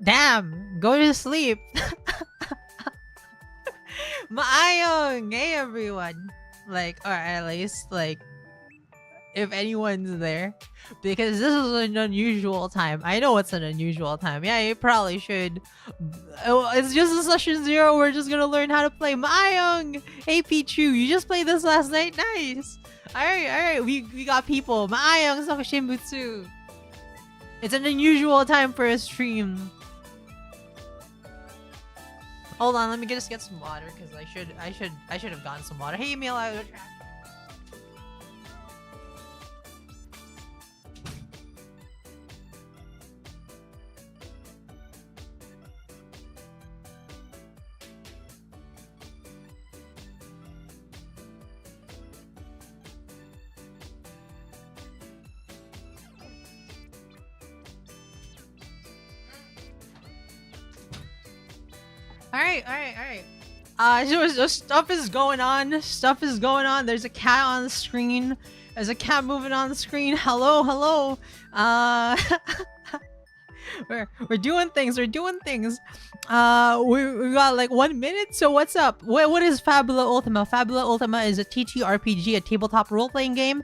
Damn, go to sleep. Maayong! Hey everyone. Like, or at least, like, if anyone's there. Because this is an unusual time. I know it's an unusual time. Yeah, you probably should. Oh, it's just a session 0. We're just gonna learn how to play Maayong! Hey Pichu, you just played this last night? Nice! Alright. We got people. Maayong sa Shimbutsu. It's an unusual time for a stream. Hold on, let me just get some water because I should have gotten some water. Hey, Emil, out of the trash. Alright. Stuff is going on. Stuff is going on. There's a cat on the screen. There's a cat moving on the screen. Hello. We're doing things. We got like 1 minute. So what's up? What is Fabula Ultima? Fabula Ultima is a TTRPG, a tabletop role-playing game,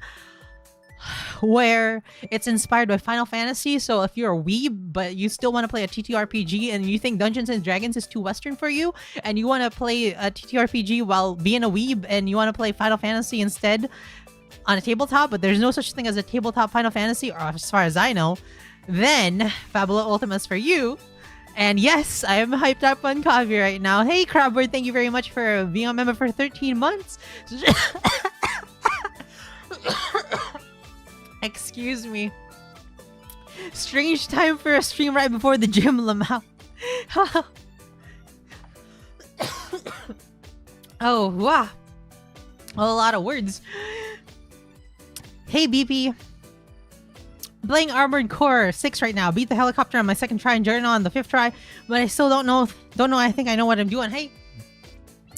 where it's inspired by Final Fantasy. So if you're a weeb but you still want to play a TTRPG and you think Dungeons and Dragons is too Western for you and you want to play a TTRPG while being a weeb and you want to play Final Fantasy instead on a tabletop, but there's no such thing as a tabletop Final Fantasy, or as far as I know, then Fabula Ultima is for you. And yes, I am hyped up on coffee right now. Hey Crabward, thank you very much for being a member for 13 months. Excuse me. Strange time for a stream right before the gym, Lamau. Oh, wow. A lot of words. Hey, BP. Playing Armored Core 6 right now. Beat the helicopter on my second try and Journal on the 5th try, but I still don't know. I think I know what I'm doing. Hey.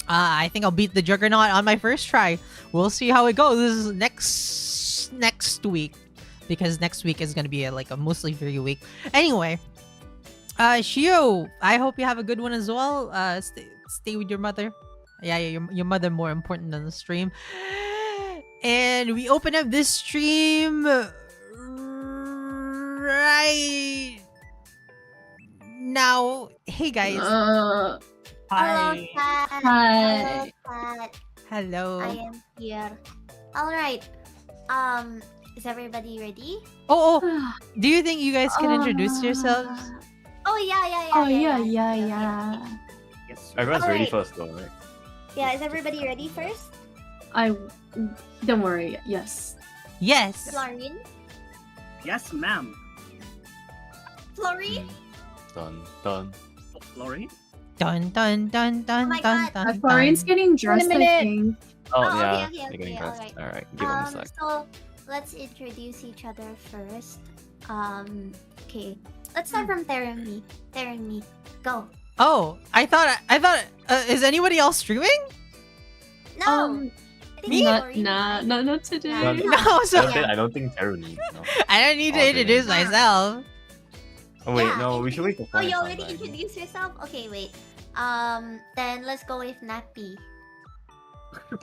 I think I'll beat the Juggernaut on my first try. We'll see how it goes. This is next week, because next week is gonna be a mostly free week. Anyway, Shio, I hope you have a good one as well. Stay with your mother. Yeah, your mother more important than the stream. And we open up this stream right now. Hey guys. Hi. Hello, Pat. Hello. I am here. All right. Is everybody ready? Oh, do you think you guys can introduce yourselves? Oh yeah. Oh yeah. Yes. Everyone's ready Alright. first though, right? Yeah, is everybody ready first? Don't worry. Yes. Yes. Florine? Yes, ma'am. Florine? Dun. Lori? Dun dun dun dun Oh my dun God. dun. Florine's dun. getting dressed, I minute. think. Oh, Oh, yeah. okay, You're getting dressed. alright. Alright, give him a sec. So let's introduce each other first. Okay. Let's start from Teremi. Teremi, go. Oh, I thought. Is anybody else streaming? No. I think Me? Florine, Not today. Nah. No, so I don't think Taro needs. No. I don't need to Oh, introduce really? myself. Oh wait, Yeah, no, we should wait for Oh, you Florence already online. introduced yourself? Okay, wait. Then let's go with Nappy.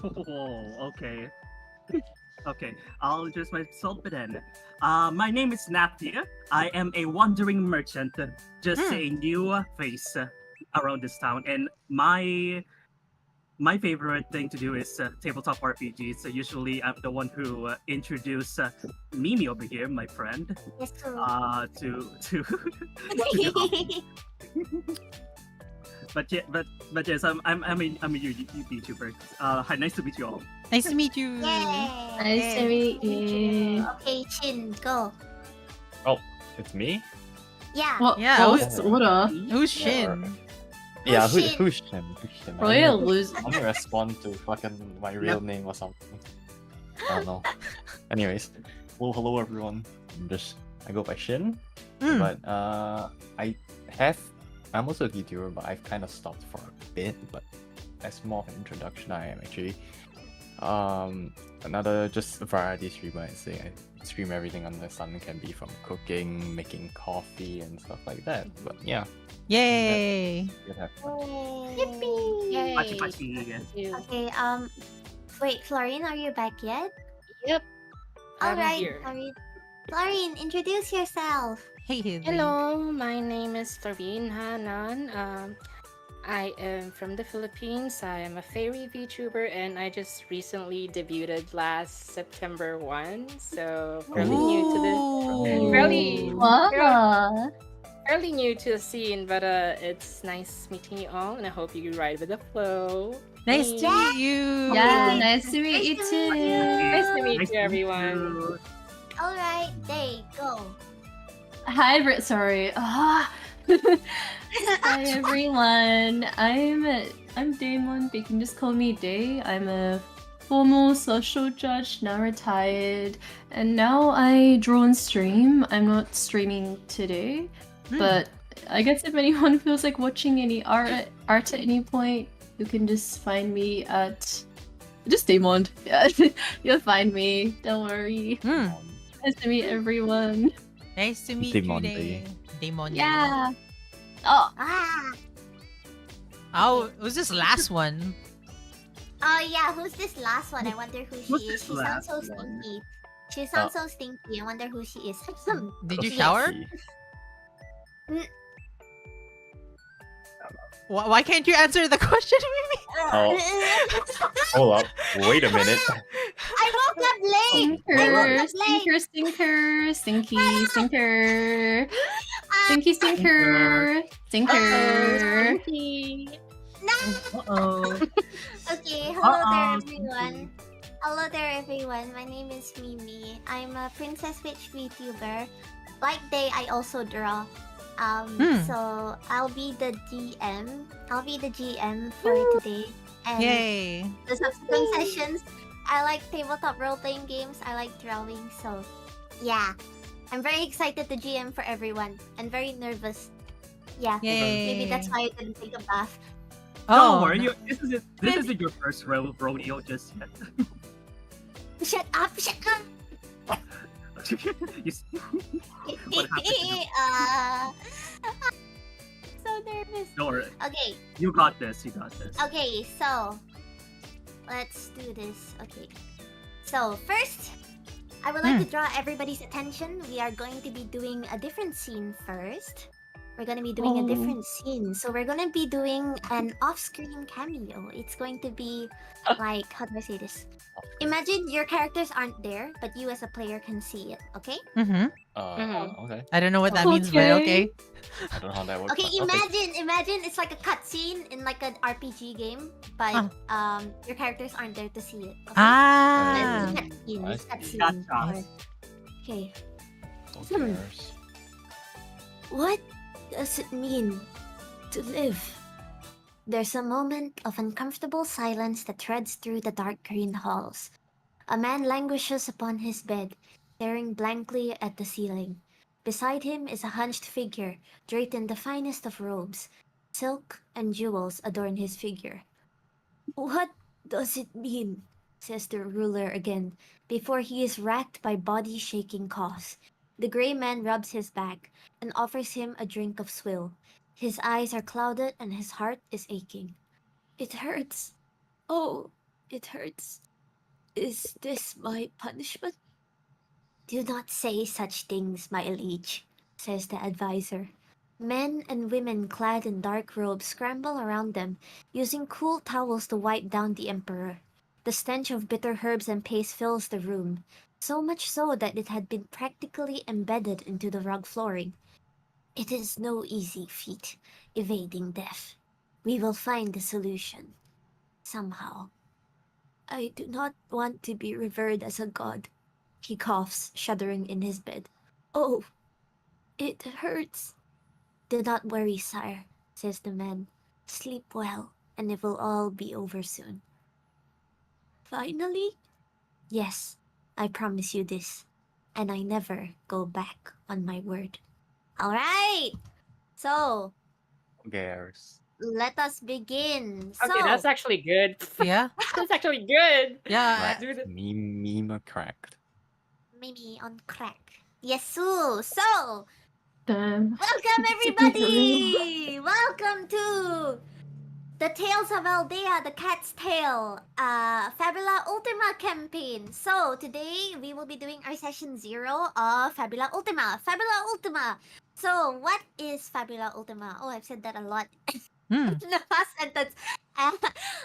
Oh, okay. Okay, I'll introduce myself then. My name is Nathia. I am a wandering merchant, just a new face around this town. And my favorite thing to do is tabletop RPGs. So usually I'm the one who introduce Mimi over here, my friend, Yes, true. to But yes, I'm a YouTuber. Hi, nice to meet you all. Nice to meet you. Yay! Nice to meet you. Okay, Shin, go. It's me? Yeah. Well, Yeah, what Who's Shin? Yeah, Shin? who's Shin? Probably a loser. I'm gonna respond to fucking my real name or something. I don't know. Anyways, well, hello everyone. I go by Shin, but I'm also a YouTuber, but I've kind of stopped for a bit. But as more of an introduction, I am actually another just variety streamer. I say I stream everything under the sun. It can be from cooking, making coffee, and stuff like that. But yeah, Yay! you'd have Yippee! Yay. Pachi pachi. Thank you. Okay, wait, Florine, are you back yet? Yep. I'm Alright, here. Florine, introduce yourself. Hey, Hidley. Hello, my name is Florine Hanan. I am from the Philippines. I am a fairy VTuber, and I just recently debuted last September 1. So fairly new to the Ooh. Fairly- Wow. fairly new to the scene, but it's nice meeting you all, and I hope you ride with the flow. Nice to meet you. Yeah, nice to meet you Nice to meet too. you. Nice to meet Nice you, everyone. you. Alright, Day, go. Hi, sorry. Hi everyone. I'm Damon, but you can just call me Day. I'm a former social judge, now retired, and now I draw and stream. I'm not streaming today, but I guess if anyone feels like watching any art at any point, you can just find me at just Damon. Yeah, you'll find me. Don't worry. Hmm. Nice to meet everyone. Nice to meet Demon you, Day. Demon. Yeah. Oh, Ah. Oh, it was this last one. Oh yeah, who's this last one? I wonder who Who's she is. this She sounds so last one? stinky. She sounds so stinky. I wonder who she is. Did you Yes. shower? See. Why can't you answer the question, Mimi? Oh. Hold up. Wait a minute. I woke up late. I woke stinker, up late. stinker, stinker, stinky, stinker, Ah, stinky, stinker, stinker. no. Uh-oh. Okay, hello there, Uh-oh. everyone. Hello there, everyone. My name is Mimi. I'm a Princess Witch VTuber. Like Day, I also draw. So I'll be the GM. I'll be the GM for today. And Yay. the subsequent sessions, I like tabletop role-playing games. I like drawing. So, yeah. I'm very excited to GM for everyone. And very nervous. Yeah. Yay. Maybe that's why I couldn't take a bath. Don't Oh, worry, no. this isn't your first rodeo just yet. Shut up! Shut up! You s- What happened? So nervous. Don't worry, Okay, you got this. You got this. okay, so let's do this. Okay, so first, I would like to draw everybody's attention. We are going to be doing a different scene first. We're gonna be doing a different scene. So we're gonna be doing an off-screen cameo. It's going to be like, how do I say this? Imagine your characters aren't there, but you as a player can see it. Okay? Mm-hmm. Okay. I don't know what that means, but okay. I don't know how that works. Okay, but imagine it's like a cutscene in like an RPG game, but your characers aren't there to see it. Okay? Ah. It's a cutscene. I It's see. cutscene. Gotcha. Okay. Who cares? What does it mean to live? There's a moment of uncomfortable silence that threads through the dark green halls. A man languishes upon his bed, staring blankly at the ceiling. Beside him is a hunched figure, draped in the finest of robes. Silk and jewels adorn his figure. What does it mean? Says the ruler again, before he is racked by body-shaking coughs. The gray man rubs his back and offers him a drink of swill. His eyes are clouded and his heart is aching. It hurts. Oh, it hurts. Is this my punishment? Do not say such things, my liege, says the advisor. Men and women clad in dark robes scramble around them, using cool towels to wipe down the emperor. The stench of bitter herbs and paste fills the room, so much so that it had been practically embedded into the rug flooring. It is no easy feat, evading death. We will find the solution. Somehow. I do not want to be revered as a god. He coughs, shuddering in his bed. Oh, it hurts. Do not worry, sire, says the man. Sleep well, and it will all be over soon. Finally? Yes, I promise you this, and I never go back on my word. Alright! So, Who cares? let us begin. Okay, So, that's actually good. Yeah. That's actually good. Yeah. Do the- Meme cracked. Mimi on crack. Yesu. So, Damn. welcome Super real. everybody. Welcome to the Tales of Aldea, the Cat's Tale, Fabula Ultima campaign. So today we will be doing our session 0 of Fabula Ultima. Fabula Ultima. So what is Fabula Ultima? Oh, I've said that a lot Hmm. in the past sentence.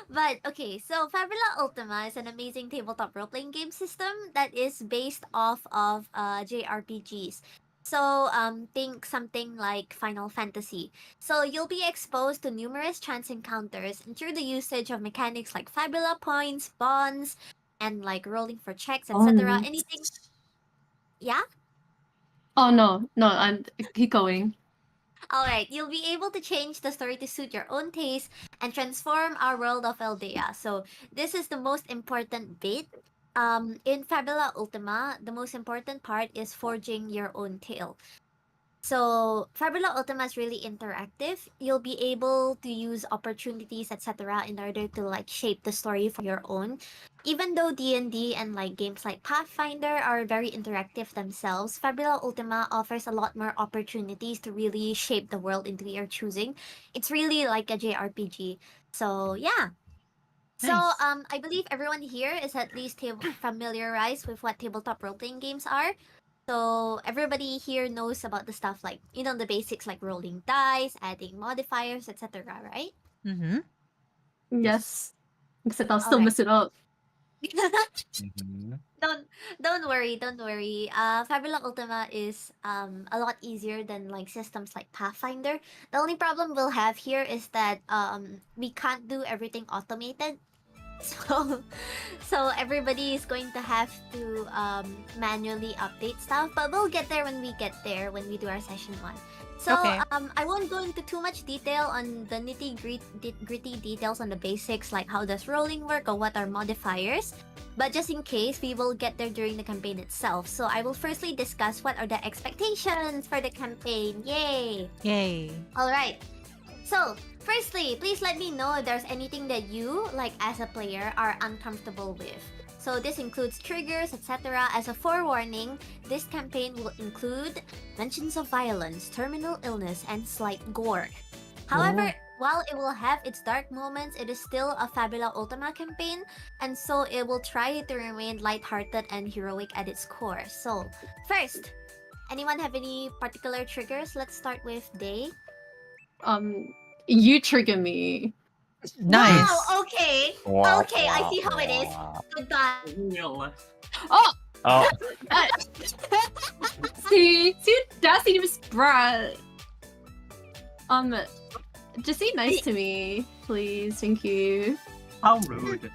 But okay, so Fabula Ultima is an amazing tabletop role-playing game system that is based off of JRPGs. So think something like Final Fantasy. So you'll be exposed to numerous chance encounters and through the usage of mechanics like Fabula points, bonds, and like rolling for checks, etc. Anything. Yeah? Oh no, I'm keep going. Alright, you'll be able to change the story to suit your own taste and transform our world of Aldea. So this is the most important bit. In Fabula Ultima, the most important part is forging your own tale. So Fabula Ultima is really interactive. You'll be able to use opportunities, etc., in order to like shape the story for your own. Even though D&D and like games like Pathfinder are very interactive themselves, Fabula Ultima offers a lot more opportunities to really shape the world into your choosing. It's really like a JRPG. So yeah. So Nice. I believe everyone here is at least familiarized with what tabletop role-playing games are. So everybody here knows about the stuff like, you know, the basics like rolling dice, adding modifiers, etc., right? Mm-hmm. Yes. Except I'll still Alright. mess it up. Mhm. don't worry, don't worry. Fabula Ultima is a lot easier than like systems like Pathfinder. The only problem we'll have here is that we can't do everything automated. So everybody is going to have to manually update stuff, but we'll get there when we get there when we do our session 1. So Okay. I won't go into too much detail on the gritty details on the basics like how does rolling work or what are modifiers. But just in case, we will get there during the campaign itself. So I will firstly discuss what are the expectations for the campaign. Yay! Yay. Alright. So, firstly, please let me know if there's anything that you, like as a player, are uncomfortable with. So this includes triggers, etc. As a forewarning, this campaign will include mentions of violence, terminal illness, and slight gore. However, while it will have its dark moments, it is still a Fabula Ultima campaign, and so it will try to remain lighthearted and heroic at its core. So, first, anyone have any particular triggers? Let's start with Day. You trigger me. Nice. Wow, okay. Wow, Okay, I see how it is. wow. Goodbye. Will. Oh, Oh, see, that's even spread. Just be nice to me, please. Thank you. How rude.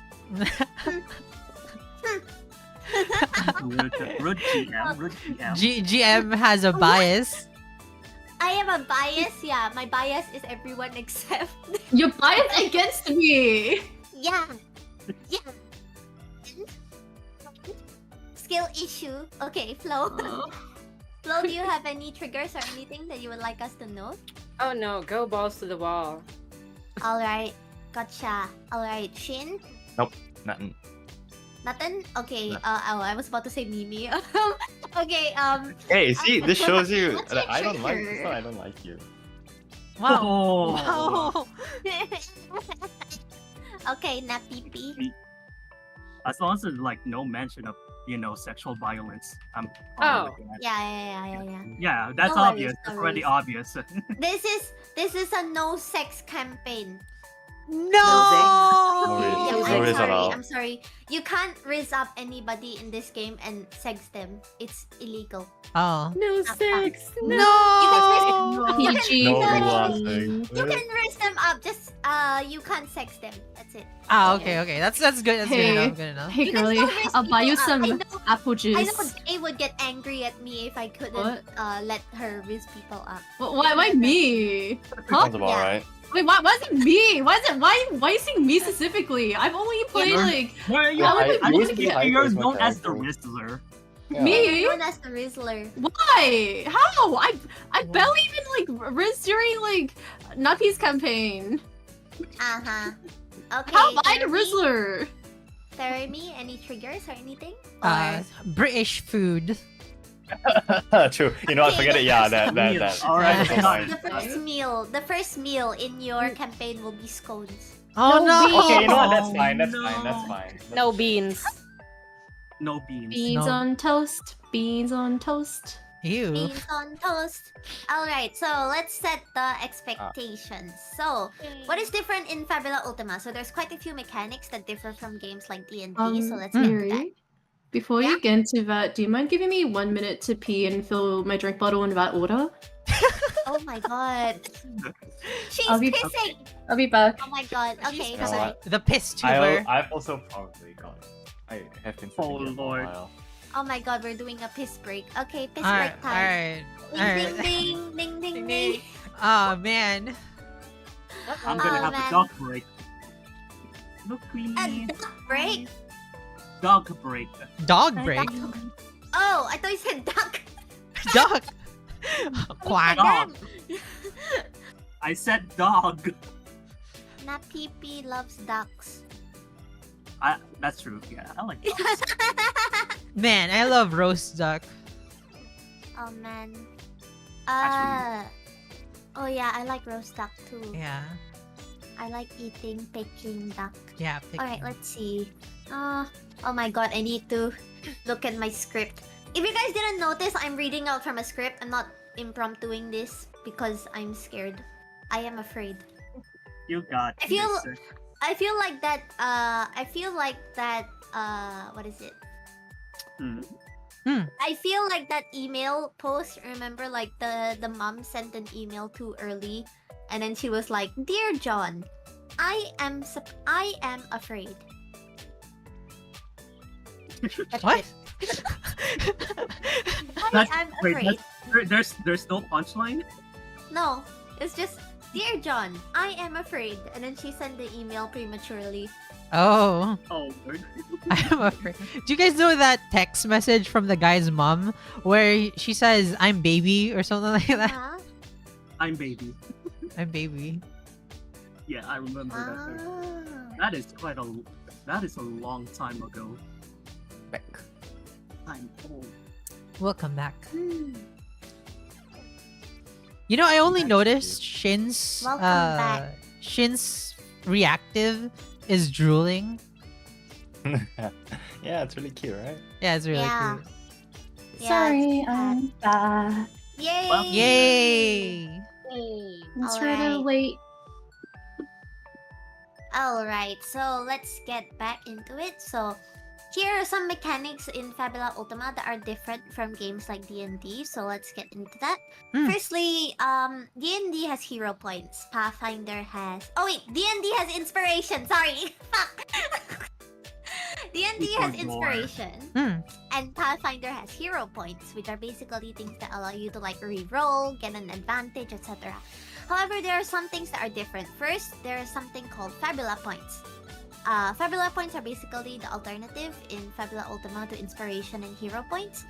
Rude GM. Rude GM. GM has a bias. I have a bias, yeah. My bias is everyone except. You're biased against me. Yeah. Yeah. Skill issue. Okay, Flo. Oh. Flo, do you have any triggers or anything that you would like us to know? Oh no, go balls to the wall. Alright. Gotcha. Alright, Shin? nothing. Nothing? Okay, No. I was about to say Mimi. Okay, Hey, see, this shows you What's that your I don't like. trigger? It's not I don't like you. Wow. Oh. Wow. okay, Napipi. As long as there's like no mention of, sexual violence, I'm Oh. fine with that. Yeah. Yeah, that's No worries, obvious. no That's already worries. obvious. This is a no sex campaign. No. Yeah, No I'm risk sorry. allowed. I'm sorry. You can't raise up anybody in this game and sex them. It's illegal. Oh. No sex. No. You can PG. No No. nuancing. You can raise them up. Just you can't sex them. That's it. Ah, okay. That's good. That's Hey. good enough. Good enough. Hey You can girly, still raise I'll buy you people up. some I know, apple I juice. know they would get angry at me if I couldn't What? let her raise people up. Why me? Huh? Sounds about Yeah. right. Wait, why is it me? Why you saying me specifically? I've only played Yeah. like No, Yeah, I I would think be hyper you're is my known as the character. Rizzler. Yeah. me. Known as the Rizzler. Why? How? I barely even like riz during like Nappy's campaign. Uh-huh. Okay. How am I the Jeremy? Rizzler? Jeremy, any triggers or anything? British food. True. You know what? Okay, Forget the it. Yeah, first that. meal. That's Alright, also fine. The first meal in your campaign will be scones. Oh No no! beans. Okay, you know what? That's Oh, fine. That's no. fine. That's fine. No beans. No beans. Beans No. on toast. Beans on toast. Ew. Beans on toast. Alright, so let's set the expectations. So, what is different in Fabula Ultima? So there's quite a few mechanics that differ from games like D&D, so let's get to that. Yuri, before Yeah? you get into that, do you mind giving me 1 minute to pee and fill my drink bottle in that order? Oh my god. She's I'll be- pissing! I'll be back. Oh my god. Okay, You know bye-bye. what? The piss tuber. I've also probably got it. I have been Oh, thinking for Lord. a while. Oh my god, we're doing a piss break. Okay, piss Alright, break time. alright. Ding, Alright. ding, ding, ding, ding, ding. Oh man. I'm gonna Oh, have man. a dog break. Look, A Queenie. duck break? Dog break. Dog break. Oh, I thought you said duck. Dog. Quack. Dog. I said dog. Napipi loves ducks. That's true. Yeah, I like dogs. Man, I love roast duck. Oh man. Actually- Oh yeah, I like roast duck too. Yeah. I like eating Peking duck. Yeah. pick Alright, one. let's see. Oh my god, I need to look at my script. If you guys didn't notice, I'm reading out from a script. I'm not impromptuing this because I'm scared. I am afraid. You got I feel- this. I feel like that, what is it? Hmm. I feel like that email post, remember, like the mom sent an email too early, and then she was like, "Dear John, I am afraid." That's What? it. That's- I'm wait, afraid. There's no punchline? No, it's just, "Dear John, I am afraid," and then she sent the email prematurely. Oh, Oh, Lord. I'm afraid. Do you guys know that text message from the guy's mom where she says, "I'm baby" or something like that? Huh? I'm baby. I'm baby. Yeah, I remember that. Ah. That is that is a long time ago. Back. I'm old. Welcome back. Hmm. You know, I only Back, noticed Shin's Welcome back. Shin's reactive is drooling. Yeah, it's really cute, right? Yeah, it's really Yeah. cute. Yeah, Sorry, it's I'm back. Yay! Well- Yay! It's rather Alright. late. Alright, so let's get back into it. So, here are some mechanics in Fabula Ultima that are different from games like D&D, so let's get into that. Hmm. Firstly, D&D has hero points. Pathfinder has... Oh wait, D&D has inspiration, sorry! Fuck! D&D has Good lord. inspiration, Hmm. and Pathfinder has hero points, which are basically things that allow you to like re-roll, get an advantage, etc. However, there are some things that are different. First, there is something called Fabula points. Fabula points are basically the alternative in Fabula Ultima to inspiration and hero points.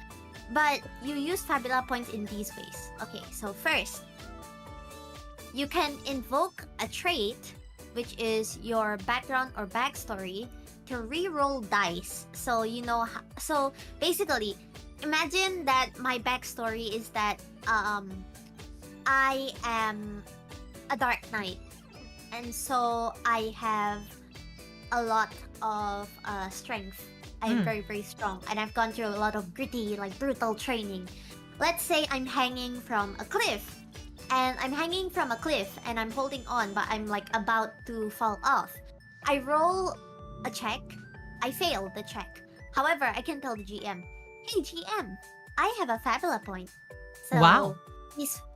But you use Fabula points in these ways. Okay, so first, you can invoke a trait, which is your background or backstory, to re-roll dice. So you know, so basically, imagine that my backstory is that I am a dark knight, and so I have a lot of strength. I'm Hmm. very, very strong, and I've gone through a lot of gritty, like brutal training. Let's say I'm hanging from a cliff, and I'm holding on, but I'm like about to fall off. I roll a check. I fail the check. However, I can tell the GM, "Hey GM, I have a Fabula point." So Wow.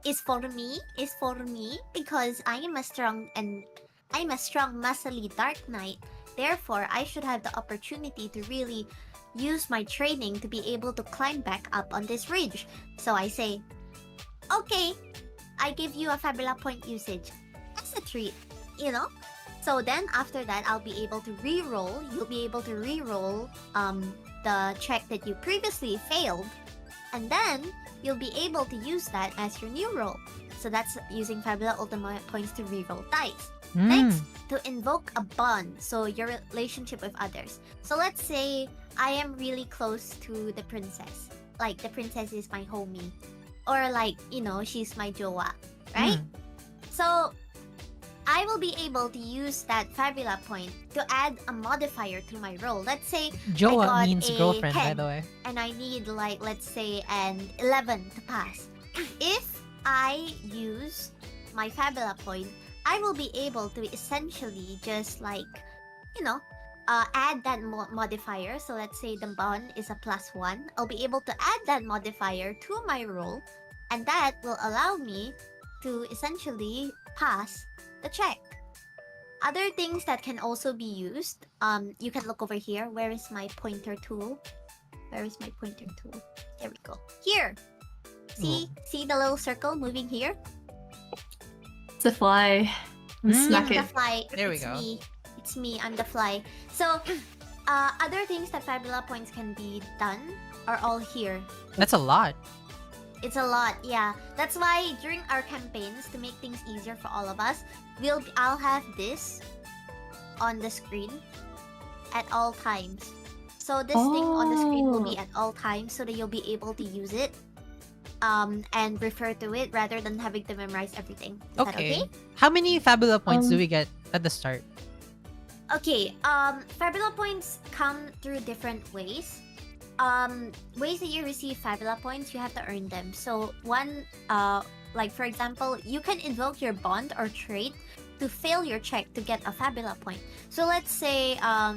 is for me because I am a strong, muscly dark knight. Therefore, I should have the opportunity to really use my training to be able to climb back up on this ridge. So I say, "Okay, I give you a Fabula point usage. That's a treat, you know?" So then after that, I'll be able to re-roll. You'll be able to re-roll the check that you previously failed, and then you'll be able to use that as your new roll. So that's using Fabula Ultima points to re-roll dice. Next, to invoke a bond, so your relationship with others. So let's say I am really close to the princess. Like the princess is my homie. Or like, she's my jowa, right? So I will be able to use that Fabula point to add a modifier to my roll. Let's say Joa got means a girlfriend, by 10. the way. and I need like, let's say, an 11 to pass. If I use my Fabula point, I will be able to essentially just like, add that modifier. So let's say the bond is a +1. I'll be able to add that modifier to my roll, and that will allow me to essentially pass the check. Other things that can also be used, you can look over here. Where is my pointer tool? Where is my pointer tool? There we go. Here. See the little circle moving here? It's a fly. Smack Yeah, it. the fly. There we It's go. me. It's me. I'm the fly. So, other things that Fabula points can be done are all here. That's a lot. It's a lot, yeah. That's why during our campaigns, to make things easier for all of us, I'll have this on the screen at all times. So this thing on the screen will be at all times, so that you'll be able to use it, and refer to it rather than having to memorize everything. Is that okay? How many Fabula points do we get at the start? Okay, Fabula points come through different ways. Ways that you receive Fabula points, you have to earn them. So one, like for example, you can invoke your bond or trait to fail your check to get a Fabula point. So let's say, I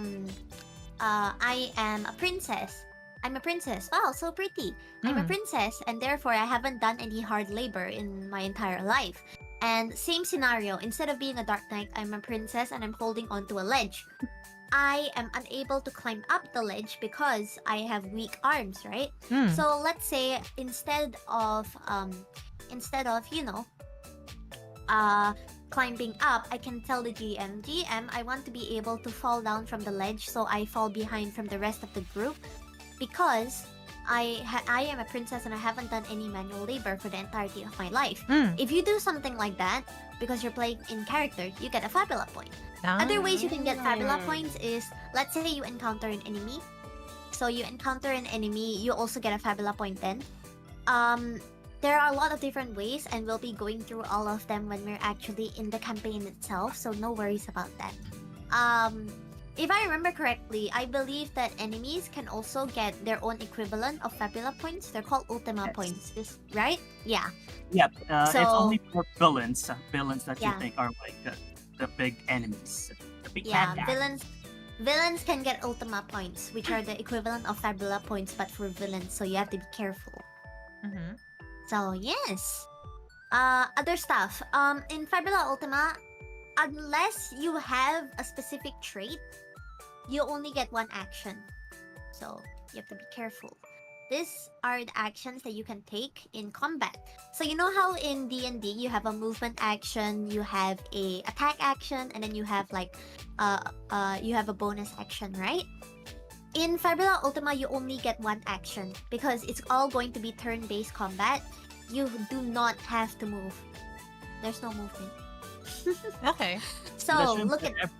am a princess. I'm a princess. Wow, so pretty. I'm a princess, and therefore I haven't done any hard labor in my entire life. And same scenario, instead of being a dark knight, I'm a princess and I'm holding onto a ledge. I am unable to climb up the ledge because I have weak arms, right? So let's say instead of climbing up, I can tell the GM, I want to be able to fall down from the ledge so I fall behind from the rest of the group, because I am a princess and I haven't done any manual labor for the entirety of my life. If you do something like that, because you're playing in character, you get a Fabula point. Other ways you can get Fabula points is, let's say you encounter an enemy. So you encounter an enemy, you also get a Fabula point then. There are a lot of different ways, and we'll be going through all of them when we're actually in the campaign itself, so no worries about that. If I remember correctly, I believe that enemies can also get their own equivalent of Fabula points. They're called Ultima points, right? Yeah. Yep. It's So- only for villains. Villains that you Yeah. think are like the big enemies. The big Yeah, bad guys. villains can get Ultima points, which are the equivalent of Fabula points, but for villains, so you have to be careful. So yes. Other stuff. In Fabula Ultima, unless you have a specific trait, you only get one action. So you have to be careful. These are the actions that you can take in combat. So you know how in D&D you have a movement action, you have a attack action, and then you have like you have a bonus action, right? In Fabula Ultima, you only get one action because it's all going to be turn-based combat. You do not have to move. There's no movement. Okay. So It assumes look that at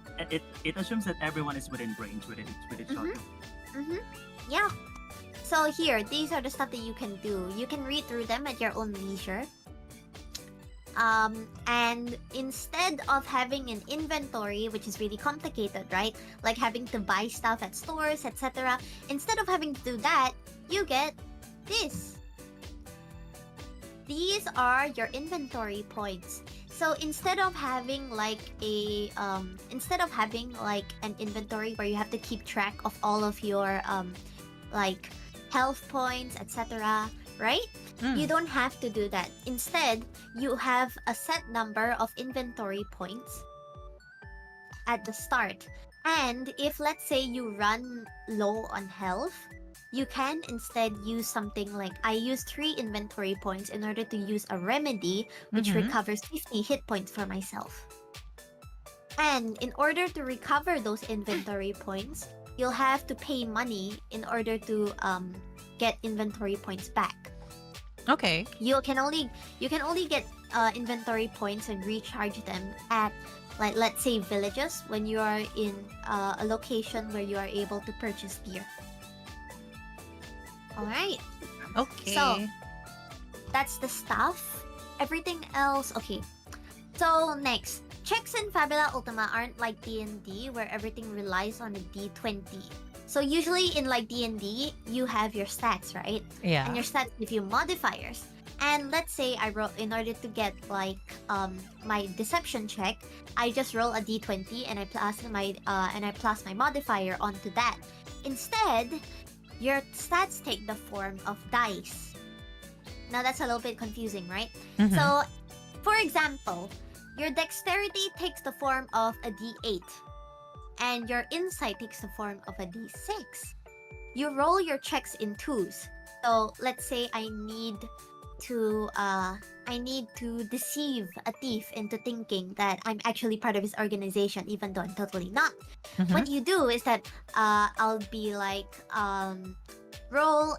it assumes that everyone is within range with each other. yeah. So here, these are the stuff that you can do. You can read through them at your own leisure. And instead of having an inventory, which is really complicated, right? Like having to buy stuff at stores, etc. Instead of having to do that, you get this. These are your inventory points. So instead of having like an inventory where you have to keep track of all of your like health points, etc., right? You don't have to do that. Instead, you have a set number of inventory points at the start. And if let's say you run low on health, you can instead use something like, I use 3 inventory points in order to use a remedy which recovers 50 hit points for myself. And in order to recover those inventory points, you'll have to pay money in order to get inventory points back. Okay. You can only get inventory points and recharge them at like let's say villages, when you are in a location where you are able to purchase beer. All right. Okay. So that's the stuff. Everything else, okay. So next, checks in Fabula Ultima aren't like D&D where everything relies on a D20. So usually in like D&D, you have your stats, right? yeah. And your stats give you modifiers. And let's say I roll in order to get like my deception check, I just roll a D20 and I plus my modifier onto that. Instead, your stats take the form of dice. Now that's a little bit confusing, right? Mhm. So, for example, your dexterity takes the form of a D8, and your insight takes the form of a D6. You roll your checks in twos. So let's say I need to deceive a thief into thinking that I'm actually part of his organization, even though I'm totally not. Mhm. What you do is that I'll be like roll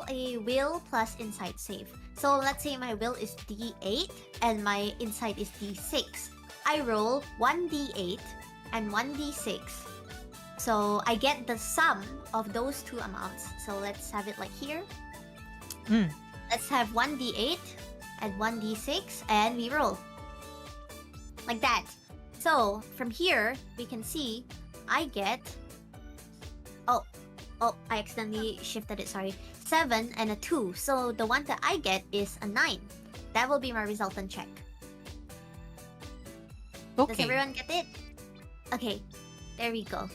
a will plus insight save. So let's say my will is D8 and my insight is D6. I roll 1D8 and 1D6. So I get the sum of those two amounts. So let's have it like here. Mm. Let's have 1D8 and 1D6 and we roll. Like that. So from here, we can see I get... Oh, I accidentally shifted it, sorry. 7 and a 2. So the one that I get is a 9. That will be my resultant check. Does Okay. everyone get it? Okay, there we go.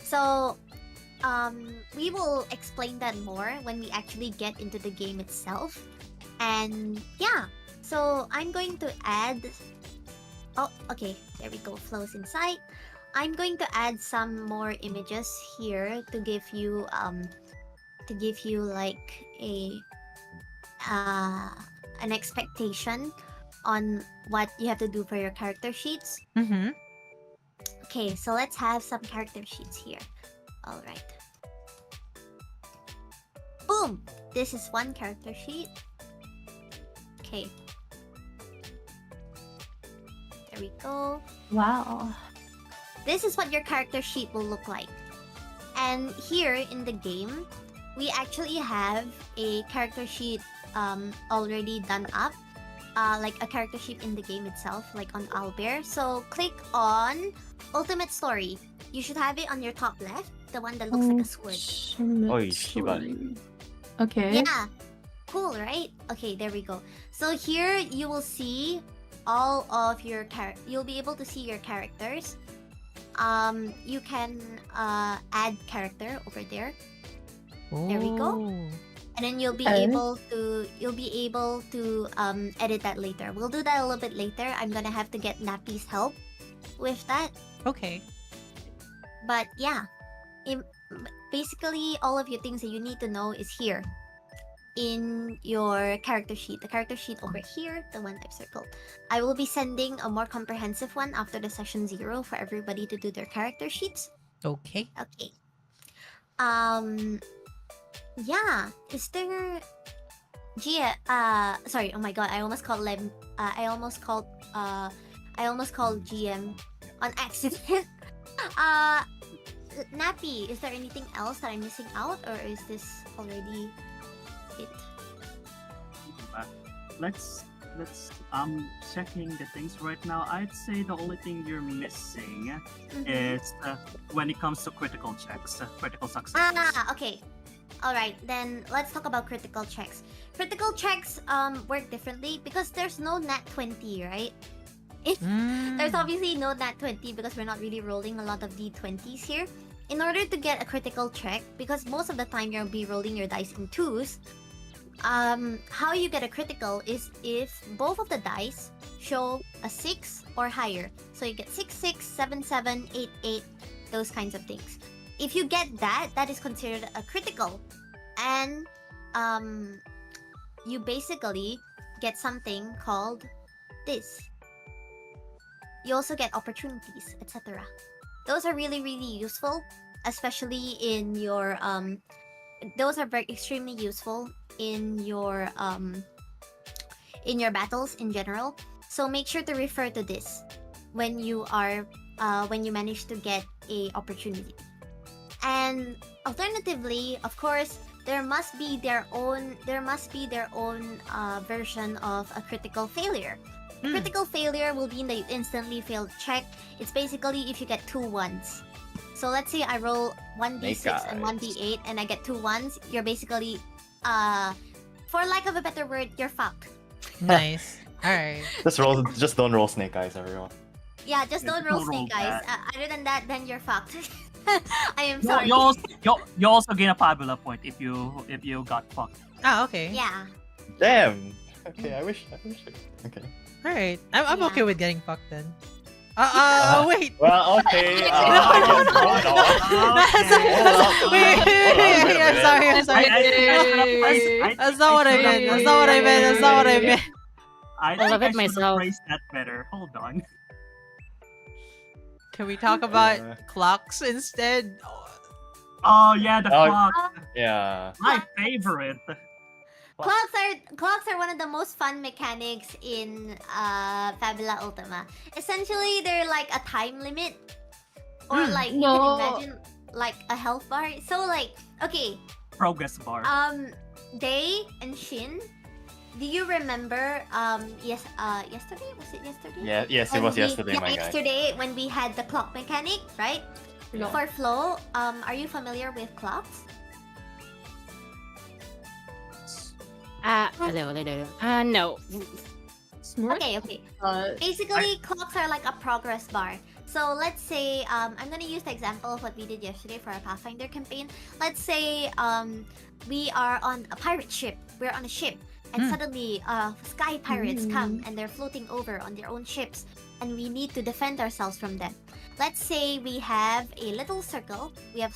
So, we will explain that more when we actually get into the game itself. And yeah, so I'm going to add... Oh, okay, there we go, flows inside. I'm going to add some more images here to give you like an expectation on what you have to do for your character sheets. Mm-hmm. Okay, so let's have some character sheets here. All right. Boom! This is one character sheet. Okay. There we go. Wow. This is what your character sheet will look like. And here in the game, we actually have a character sheet already done up. Like a character sheet in the game itself, like on Owlbear. So click on Ultimate Story. You should have it on your top left, the one that looks like a sword. Oi, shibari. Okay. Yeah, cool, right? Okay, there we go. So here you will see all of your you'll be able to see your characters. You can add character over there. There we go. Oh. And then you'll be Okay. able to edit that later. We'll do that a little bit later. I'm gonna have to get Nappy's help with that. Okay. But yeah, basically all of your things that you need to know is here in your character sheet. The character sheet over here, the one I've circled. I will be sending a more comprehensive one after the session 0 for everybody to do their character sheets. Okay. Okay. Yeah, is there sorry, oh my god, I almost called GM on accident. Nappy, is there anything else that I'm missing out, or is this already it? Let's checking the things right now. I'd say the only thing you're missing is when it comes to critical checks, critical success. Okay. Alright, then let's talk about critical checks. Critical checks work differently because there's no nat 20, right? There's obviously no nat 20 because we're not really rolling a lot of d20s here. In order to get a critical check, because most of the time you'll be rolling your dice in twos, how you get a critical is if both of the dice show a 6 or higher. So you get 6, 6, 7, 7, 8, 8, those kinds of things. If you get that, that is considered a critical. And you basically get something called this. You also get opportunities, etc. Those are really, really useful, especially in your those are extremely useful in your battles in general. So make sure to refer to this when you manage to get a opportunity. And alternatively, of course, there must be their own version of a critical failure. A critical failure will mean that you instantly failed check. It's basically if you get 2 1s. So let's say I roll 1d6 and 1d8 and I get 2 1s, you're basically for lack of a better word, you're fucked. Nice. Alright. Just don't roll snake eyes, everyone. Yeah, just don't roll Don't roll snake eyes. that. Other than that, then you're fucked. I am You, sorry. you also gain a Fabula point if you got fucked. Ah, okay. Yeah. Damn. Okay, I wish. Okay. Alright. I'm Yeah. okay with getting fucked then. Wait. Well, okay. No, yes, no, hold on. Wait, Hold on, wait a I'm minute. sorry, I'm sorry. That's not what I meant. That's not what I meant. That's not what I meant. I I love think it I should myself. phrase that better. Hold on. Can we talk about Yeah. clocks instead? Oh yeah, the Oh, clock. Yeah. My favorite. Clocks are one of the most fun mechanics in Fabula Ultima. Essentially, they're like a time limit, or like you No. can imagine like a health bar. So like, okay, Progress bar. Day and Shin, do you remember? Yesterday, was it yesterday? Yeah. Yes, it When was we- yesterday, yeah, my guy. yesterday when we had the clock mechanic, right? No. For Flo, are you familiar with clocks? Hello. No. Smart. Okay. Uh, Basically, clocks are like a progress bar. So let's say I'm gonna use the example of what we did yesterday for our Pathfinder campaign. Let's say we are on a pirate ship. We're on a ship, and suddenly sky pirates come and they're floating over on their own ships, and we need to defend ourselves from them. Let's say we have a little circle. We have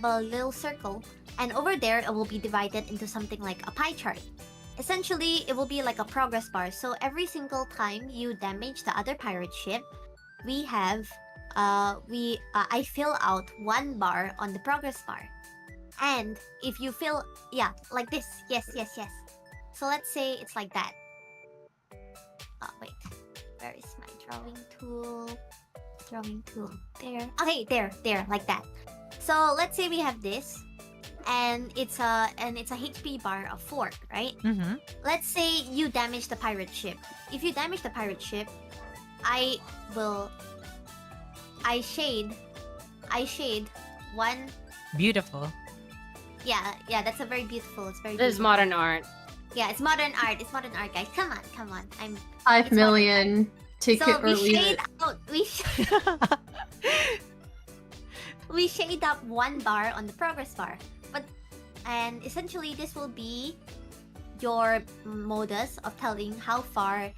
a little circle, and over there it will be divided into something like a pie chart. Essentially, it will be like a progress bar. So every single time you damage the other pirate ship, I fill out 1 bar on the progress bar. And if you fill, like this. Yes. So let's say it's like that. Oh wait, where is my drawing tool? There. Okay, there, like that. So let's say we have this, and it's a HP bar of 4, right? Mm-hmm. Let's say you damage the pirate ship. If you damage the pirate ship, I shade 1. Beautiful. Yeah, that's a very beautiful. It's very. This is beautiful. modern art. Yeah, it's modern art. It's modern art, guys. Come on. 5 It's million. Take So it or we leave shade it. out. We shade up 1 bar on the progress bar, and essentially this will be your modus of telling how far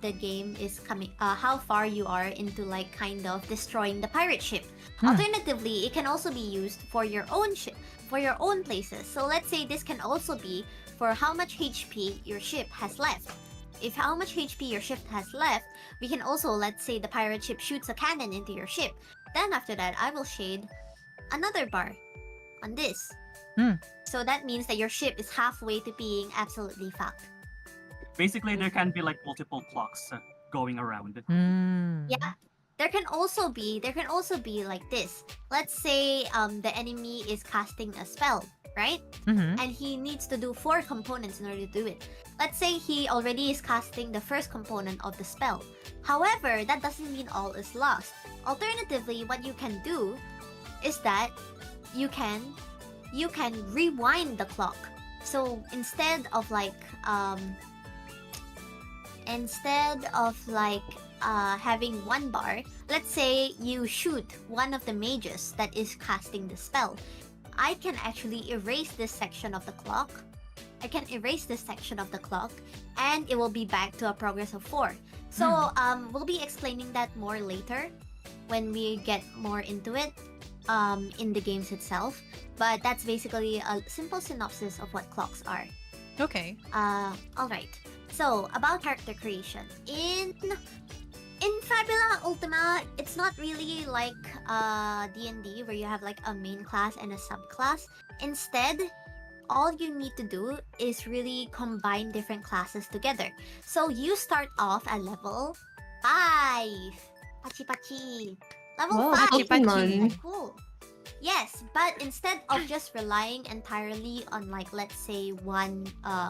the game is coming, how far you are into like kind of destroying the pirate ship. Alternatively, it can also be used for your own ship, for your own places. So let's say this can also be for how much HP your ship has left. If how much HP your ship has left, we can also, let's say the pirate ship shoots a cannon into your ship. Then after that, I will shade another bar on this. So that means that your ship is halfway to being absolutely fucked. Basically, there can be like multiple clocks going around. Yeah. There can also be like this. Let's say the enemy is casting a spell, right? Mm-hmm. And he needs to do 4 components in order to do it. Let's say he already is casting the first component of the spell. However, that doesn't mean all is lost. Alternatively, what you can do is that you can rewind the clock. So instead of having 1 bar, let's say you shoot one of the mages that is casting the spell. I can actually erase this section of the clock. And it will be back to a progress of 4. So we'll be explaining that more later when we get more into it in the games itself. But that's basically a simple synopsis of what clocks are. Okay. Alright. So about character creation. In Fabula Ultima, it's not really like D&D where you have like a main class and a subclass. Instead, all you need to do is really combine different classes together. So you start off at level 5. Pachi pachi. Level Wow, 5. Pokemon. Cool. Yes, but instead of just relying entirely on like let's say one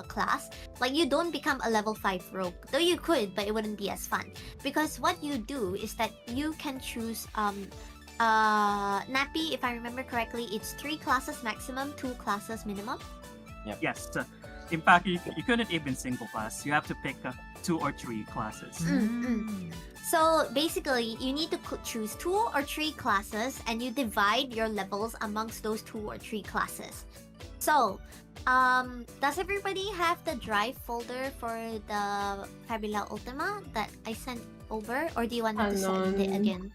class, like you don't become a level 5 rogue. Though you could, but it wouldn't be as fun. Because what you do is that you can choose Nappy, if I remember correctly, it's 3 classes maximum, 2 classes minimum. Yes. In fact, you couldn't even single class. You have to pick 2 or 3 classes. So basically, you need to choose 2 or 3 classes and you divide your levels amongst those 2 or 3 classes. So, does everybody have the drive folder for the Fabula Ultima that I sent over? Or do you want me to send it again?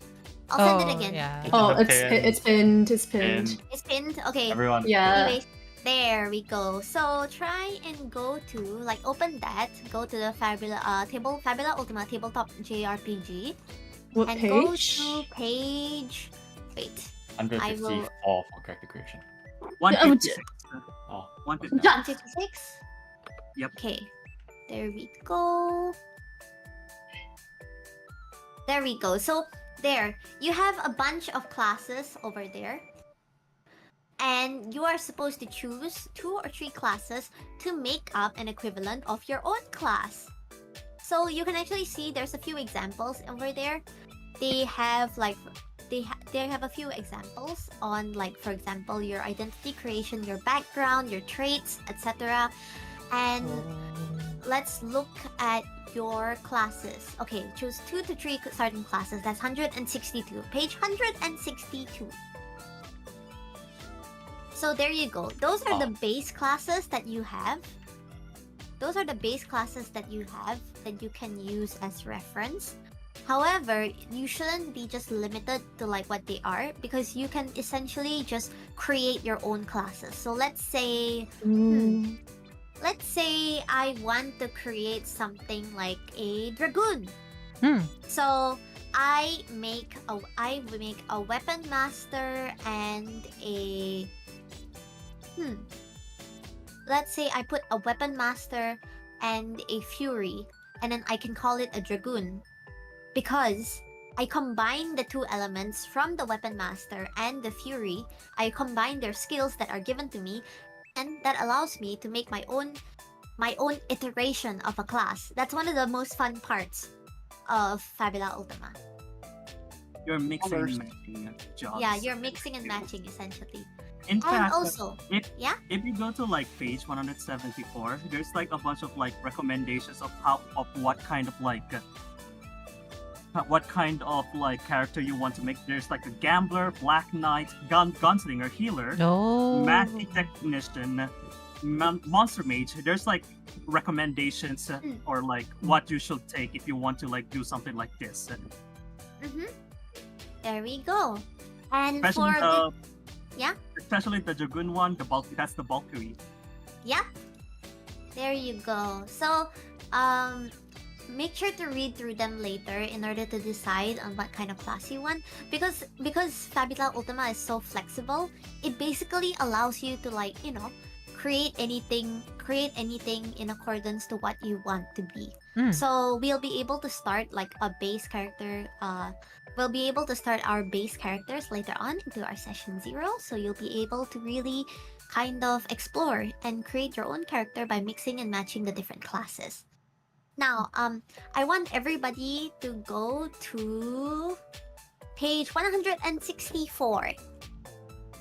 I'll send it again. Yeah. Oh, Okay. it's pinned. It's pinned. It's pinned? Okay. Everyone. Yeah. Anyways, there we go. So try and go to like open that. Go to the Fabula Ultima tabletop JRPG What and go page? to page. Wait. 154 for character creation. 156. Oh, 156. 156. Yep. Okay. There we go. There we go. So there, you have a bunch of classes over there. And you are supposed to choose 2 or 3 classes to make up an equivalent of your own class. So you can actually see there's a few examples over there. They have like they have a few examples on like for example your identity creation, your background, your traits, etc. And let's look at your classes. Okay, choose 2 to 3 starting classes. That's 162. Page 162. So there you go. Those are the base classes that you have. Those are the base classes that you have that you can use as reference. However, you shouldn't be just limited to like what they are because you can essentially just create your own classes. So let's say let's say I want to create something like a dragoon. So I make a weapon master and a let's say I put a weapon master and a fury and then I can call it a dragoon because I combine the 2 elements from the weapon master and the fury. I combine their skills that are given to me and that allows me to make my own iteration of a class. That's one of the most fun parts of Fabula Ultima. You're mixing and matching jobs. Yeah, you're mixing and matching essentially. In And fact, also, if you go to like page 174, there's like a bunch of like recommendations of what kind of character you want to make. There's like a gambler, black knight, gunslinger, healer, magic technician, monster mage. There's like recommendations or like what you should take if you want to like do something like this. There we go. And Especially for especially the dragoon one, that's the Valkyrie. Yeah. There you go. So, make sure to read through them later in order to decide on what kind of class you want. Because Fabula Ultima is so flexible, it basically allows you to like, create anything in accordance to what you want to be. So we'll be able to start like a base character. We'll be able to start our base characters later on into our session 0. So you'll be able to really kind of explore and create your own character by mixing and matching the different classes. Now, I want everybody to go to page 164.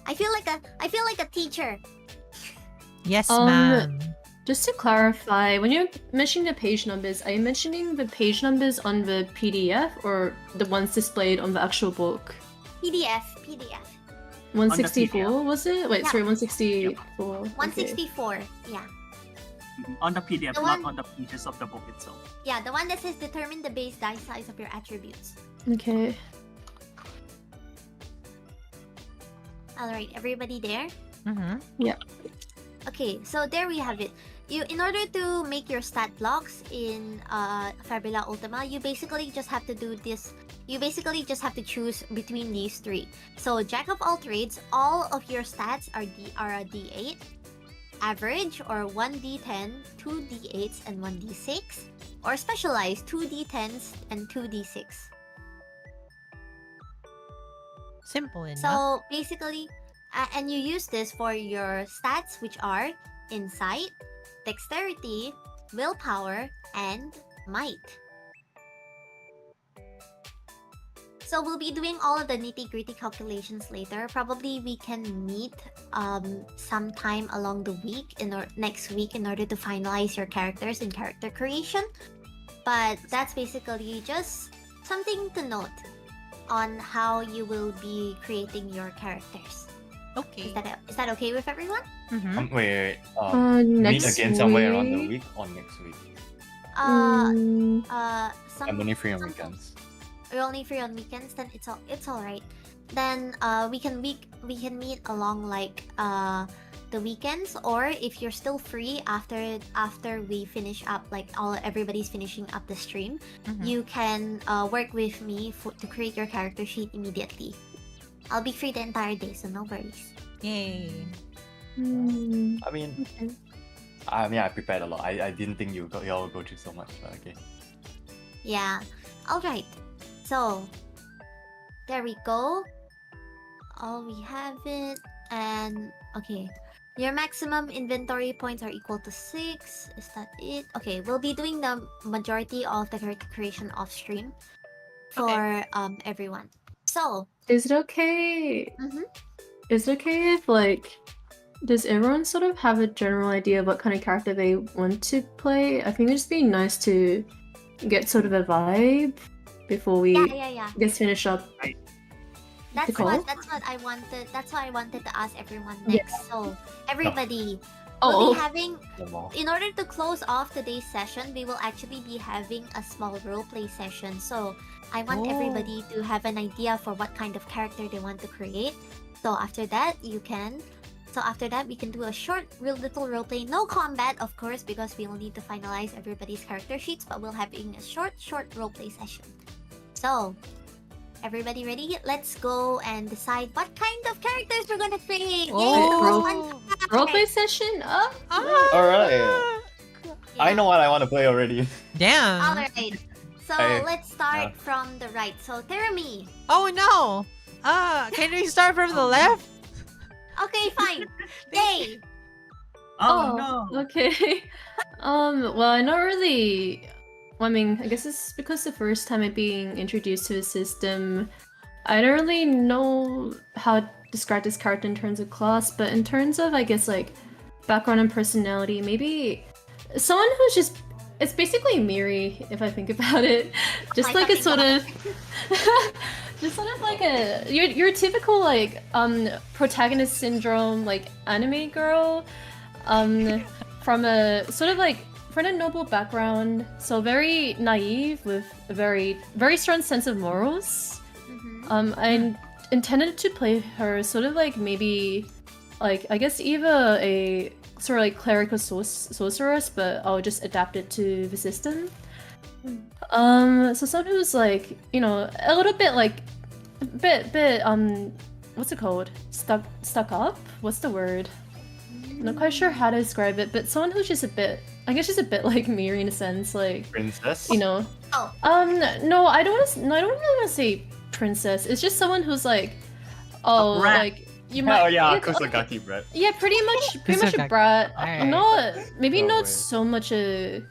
I feel like a teacher. Yes, ma'am. Just to clarify, when you're mentioning the page numbers, are you mentioning the page numbers on the PDF or the ones displayed on the actual book? PDF. 164 was it? Wait, Yeah. sorry, 164. 164. Yeah. On the PDF, The not one- on the pages of the book itself. Yeah, the one that says determine the base die size of your attributes. Okay. Alright, everybody there? Yeah. Okay, so there we have it. In order to make your stat blocks in Fabula Ultima, you basically just have to do this. You basically just have to choose between these 3. So Jack of all trades, all of your stats are a D8. average or 1d10, 2d8s, and 1d6, or specialized 2d10s and 2d6. Simple enough. So basically, and you use this for your stats, which are insight, dexterity, willpower, and might. So we'll be doing all of the nitty-gritty calculations later. Probably we can meet sometime along the week next week in order to finalize your characters and character creation. But that's basically just something to note on how you will be creating your characters. Okay. Is that okay with everyone? Mm-hmm. Wait. Meet Next again somewhere around the week? week or next week? Some I'm only free on some- weekends. You're only free on weekends, then it's all right. Then we can meet along like the weekends, or if you're still free after we finish up, like everybody's finishing up the stream, you can work with me to create your character sheet immediately. I'll be free the entire day, so no worries. Yay. I mean, I prepared a lot. I didn't think y'all go through so much, but okay. Yeah. All right. So there we go. We have it, and okay. Your maximum inventory points are equal to 6. Is that it? Okay, we'll be doing the majority of the character creation off stream for everyone. So, Is it okay? Mhm. Is it okay if does everyone sort of have a general idea of what kind of character they want to play? I think it'd just be nice to get sort of a vibe before we yeah. just finish up. That's Nicole? what I wanted. That's what I wanted to ask everyone next. So everybody, Oh. we'll be having. No more. In order to close off today's session, we will actually be having a small roleplay session. So I want everybody to have an idea for what kind of character they want to create. So after that, we can do a real little roleplay. No combat, of course, because we will need to finalize everybody's character sheets. But we'll having a short roleplay session. So, everybody ready? Let's go and decide what kind of characters we're gonna create. Roleplay session? Oh. Alright. I know what I want to play already. Damn. Alright. So Hey, let's start from the right. So Terumi. Oh no. Can we start from the left? Okay, fine. Yay. Oh, no. Okay. Well, I not really. Well, I mean, I guess it's because the first time I'm being introduced to a system, I don't really know how to describe this character in terms of class, but in terms of, I guess, like, background and personality, maybe someone who's just. It's basically Miri, if I think about it. Just like a sort of. Just sort of like your typical like protagonist syndrome like anime girl from a sort of like from a noble background, so very naive with a very strong sense of morals. I intended to play her sort of like maybe like I guess either a sort of like cleric or sorceress, but I'll just adapt it to the system. So someone who's like, you know, a little bit like, bit, what's it called? Stuck up? What's the word? I'm not quite sure how to describe it, but someone who's just a bit, I guess just a bit like Miri in a sense, like, Princess? you know. Oh. No, I don't really want to say princess. It's just someone who's like, oh, brat. like, you might. Oh yeah, it's- Kusagaki bread. Yeah, pretty much a Kusagaki. brat. Alright. Not maybe No not way. so much a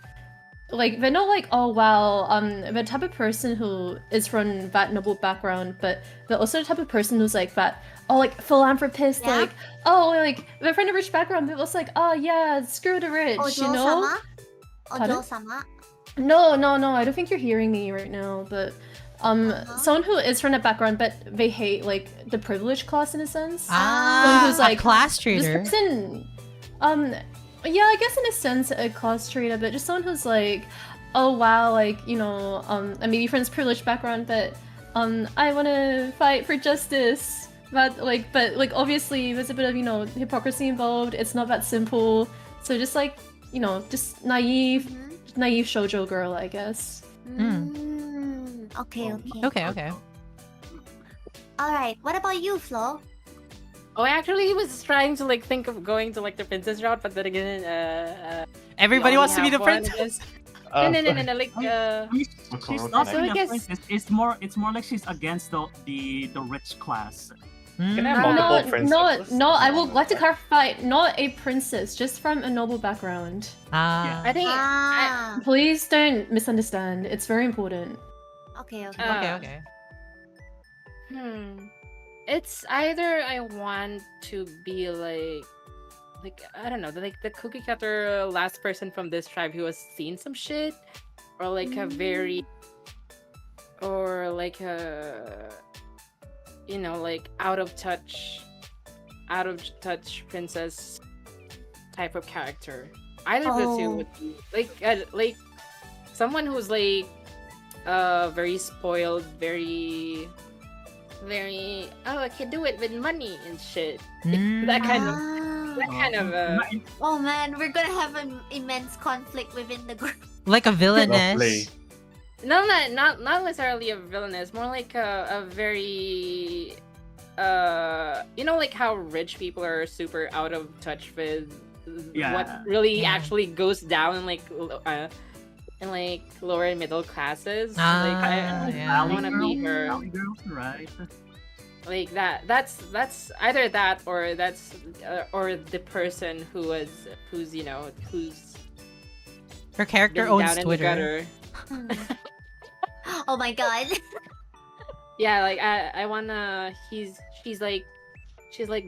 like they're not like oh wow the type of person who is from that noble background, but they're also the type of person who's like that like philanthropist, Yeah. like like they're from a rich background, but also like oh yeah screw the rich, you know. Ojo-sama? Pardon? Ojo-sama? No, I don't think you're hearing me right now, but someone who is from that background but they hate like the privileged class in a sense. Who's A like class This trader. person, yeah, I guess in a sense a class trader, but just someone who's like, oh wow, like you know, and maybe from this privileged background, but I want to fight for justice. But obviously there's a bit of hypocrisy involved. It's not that simple. So just like just naive shoujo girl, I guess. Okay. Okay. Alright, what about you, Flo? Oh, actually, he was trying to like think of going to like the princess route, but then again, Everybody we wants to only be the have one, I princess. guess. No. Like, She's So not I really a guess- princess. It's more like she's against the rich class. Can I have Mm. multiple No, princesses? no, I Something would like like to that. clarify, not a princess, just from a noble background. Ah. I think. Ah. Please don't misunderstand. It's very important. Okay, okay. Okay. It's either I want to be like I don't know, like the cookie cutter last person from this tribe who has seen some shit, or like a very, or like a, you know, like out of touch princess type of character. Either of the two Oh. would be like someone who's like very spoiled, very oh, I can do it with money and shit. That kind of Oh man, we're gonna have an immense conflict within the group. Like a Lovely. villainess. no, not necessarily a villainess, more like a very you know, like how rich people are super out of touch with what really Yeah. actually goes down in like lower and middle classes. Ah, Like I yeah. want to be her. Valley girl, right? Like that. That's either that or that's or the person who's you know who's Her character been owns down in the Twitter. gutter. Oh my god. Yeah, like I wanna. She's like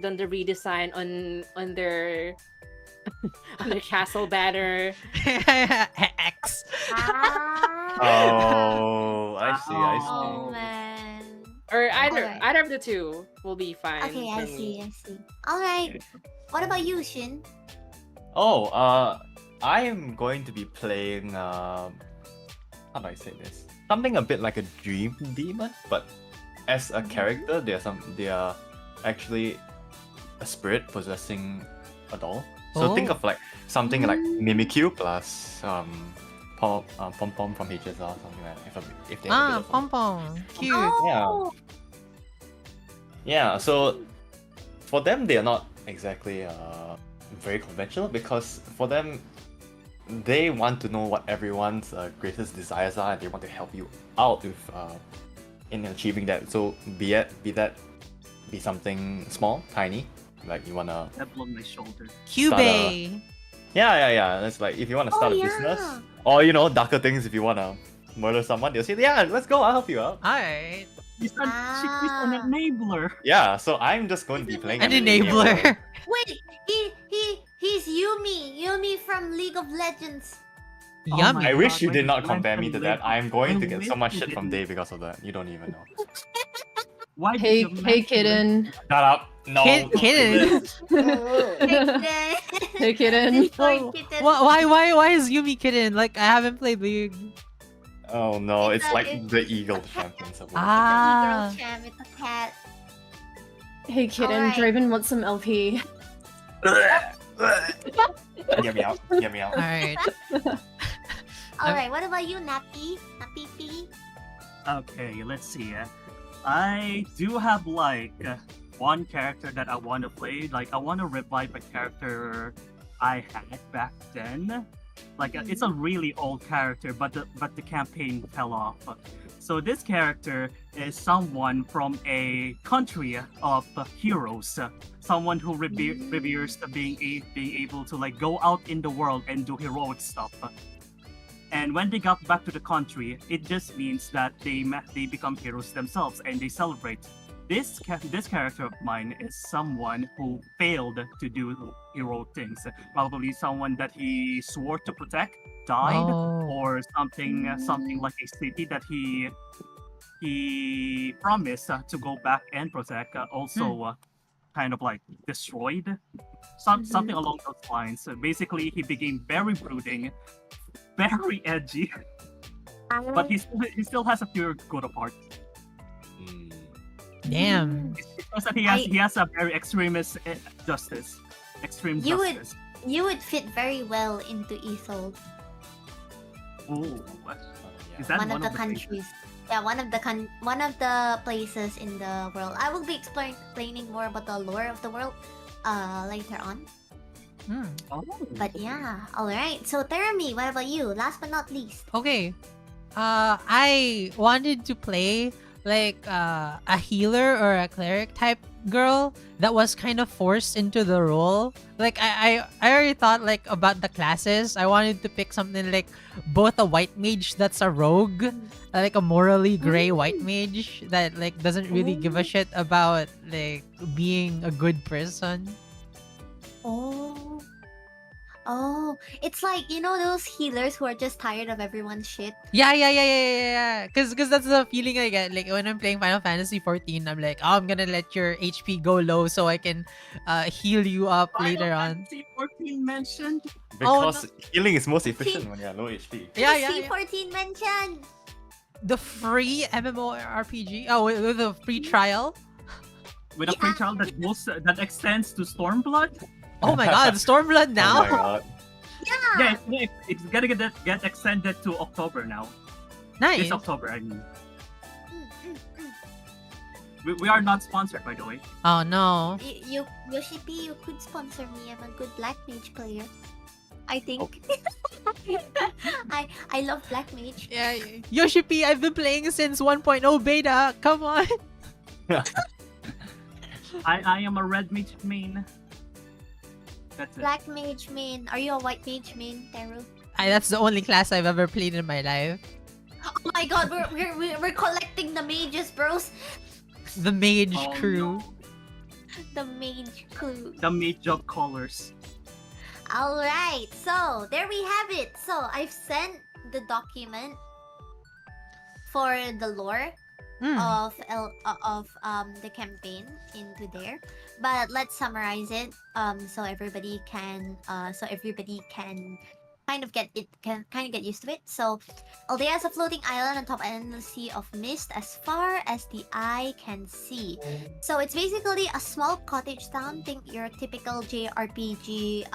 done the redesign on their on their castle banner. X. Oh, I see. Oh man. Or either Alright. of the two will be fine. Okay, I for me. see, I see. Alright. What about you, Shin? Oh, I am going to be playing. How do I say this? Something a bit like a dream demon, but as a character, they are actually a spirit possessing a doll. So think Oh. of like something like Mimikyu plus Pom Pom from HSR, something like that. If they have a Ah, bit of pom pom. Cute. Oh. Yeah, so for them, they are not exactly very conventional because for them, they want to know what everyone's greatest desires are and they want to help you out with in achieving that. So be something small, tiny, like you wanna. That on my shoulder. Cube. Yeah. It's like if you wanna start a business, or you know, darker things. If you wanna murder someone, they'll say, "Yeah, let's go. I'll help you out." Alright. She's an enabler. Yeah, so I'm just going to be playing An enabler. Wait, he's Yumi from League of Legends. Oh Yummy. my I wish God, you why did did not you compare me to mention that. Lego? I'm going to I get so wish much you shit from didn't. Dave because of that. You don't even know. Why did Hey, you hey, mention kitten. Shut up. No. Kitten. Hey, kitten. Oh, why is Yumi kitten? Like I haven't played League. Oh no, It's it's a- like it's the Eagle champions of Ah. Girl champ, it's a cat. Hey, kitten. Alright. Draven wants some LP. Get me out. Get me out. Alright. Alright, what about you, Nappy? Nappy P? Okay, let's see. I do have like one character that I want to play. Like I want to revive a character I had back then. Like it's a really old character, but the campaign fell off. So this character is someone from a country of heroes. Someone who reveres being able to like go out in the world and do heroic stuff. And when they got back to the country, it just means that they become heroes themselves and they celebrate. This character of mine is someone who failed to do heroic things. Probably someone that he swore to protect died, Oh. or something like a city that he promised to go back and protect. Also, kind of like destroyed. Something along those lines. So basically, he became very brooding, very edgy, but he still has a pure good of heart. Mm. Damn. It's just that he has a very extremist justice. Extreme You would- justice. You would fit very well into Ethel, Ooh, Yeah. is that one of the places? countries. Yeah, one of the places in the world. I will be explaining more about the lore of the world later on. Hmm. Oh. But yeah, all right. So Terami, what about you? Last but not least. Okay. I wanted to play like a healer or a cleric type girl that was kind of forced into the role. Like I already thought like about the classes. I wanted to pick something like both a white mage that's a rogue, like a morally gray white mage that like doesn't really give a shit about like being a good person. Oh. Oh, it's like, you know, those healers who are just tired of everyone's shit. Yeah. Cause that's the feeling I get. Like when I'm playing Final Fantasy 14, I'm like, oh, I'm gonna let your HP go low so I can heal you up later on. Fantasy 14 mentioned. Because healing is most efficient when you're low HP. Yeah. C14 mentioned. The free MMORPG. Oh, with a free trial. With a free trial that extends to Stormblood. Oh my god, Stormblood now. Oh my god. Yeah. Yeah, it's gonna get extended to October now. Nice. This October, I mean. Mm. We are not sponsored, by the way. Oh no. Yoshi P, you could sponsor me. I'm a good Black Mage player. I think. I love Black Mage. Yeah, Yoshi P, I've been playing since 1.0 beta. Come on. I am a red mage main. That's it. Black Mage main. Are you a White Mage main, Teru? That's the only class I've ever played in my life. Oh my god, we're collecting the mages, bros. The mage Oh, crew. no. The mage crew. The mage of colors. Alright, so there we have it. So I've sent the document for the lore of the campaign into there. But let's summarize it so everybody can kind of get used to it. So Aldea is a floating island on top of an endless sea of mist as far as the eye can see. So it's basically a small cottage town. Think your typical JRPG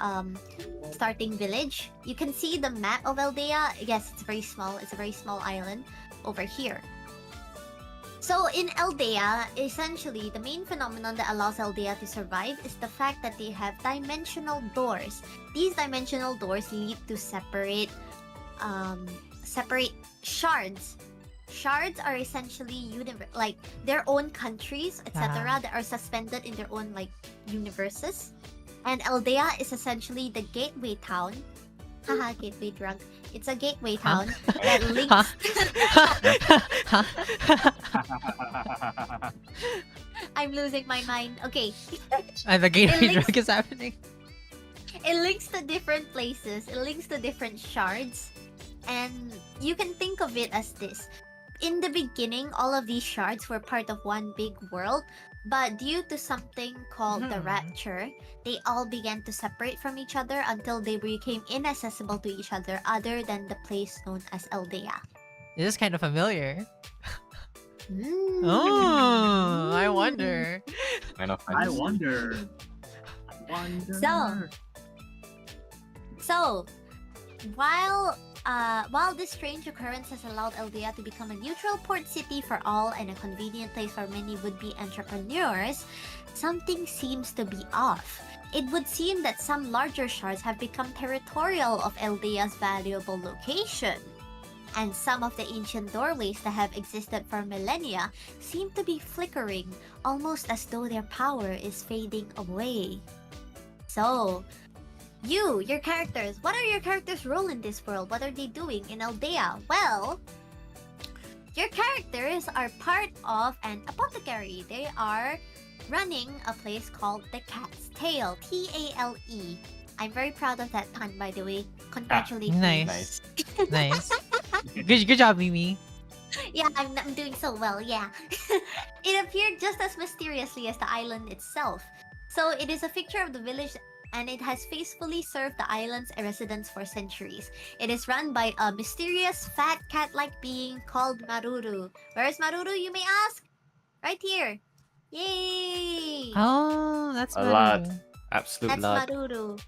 starting village. You can see the map of Aldea. Yes, it's very small. It's a very small island over here. So in Aldea, essentially, the main phenomenon that allows Aldea to survive is the fact that they have dimensional doors. These dimensional doors lead to separate shards. Shards are essentially like their own countries, etc., that are suspended in their own like universes. And Aldea is essentially the gateway town. Haha, gateway drug. It's a gateway town that links. I'm losing my mind. Okay. The gateway links- drug is happening. It links to different places. It links to different shards. And you can think of it as this. In the beginning, all of these shards were part of one big world. But due to something called the Rapture, they all began to separate from each other until they became inaccessible to each other other than the place known as Aldea. This is kind of familiar. Mm. Oh, I wonder. I wonder. So, while this strange occurrence has allowed Aldea to become a neutral port city for all and a convenient place for many would-be entrepreneurs, something seems to be off. It would seem that some larger shards have become territorial of Aldea's valuable location. And some of the ancient doorways that have existed for millennia seem to be flickering, almost as though their power is fading away. So, your characters, what are your characters' role in this world? What are they doing in Aldea? Well, your characters are part of an apothecary. They are running a place called the Cat's Tail. T-A-L-E. I'm very proud of that pun, by the way. Congratulations. Nice. Nice. Good job, Mimi. Yeah, I'm doing so well, yeah. It appeared just as mysteriously as the island itself. So it is a picture of the village and it has faithfully served the island's residents for centuries. It is run by a mysterious fat cat-like being called Maruru. Where is Maruru, you may ask? Right here. Yay! Oh, that's A Maru. lad. Absolute That's lad. Maruru.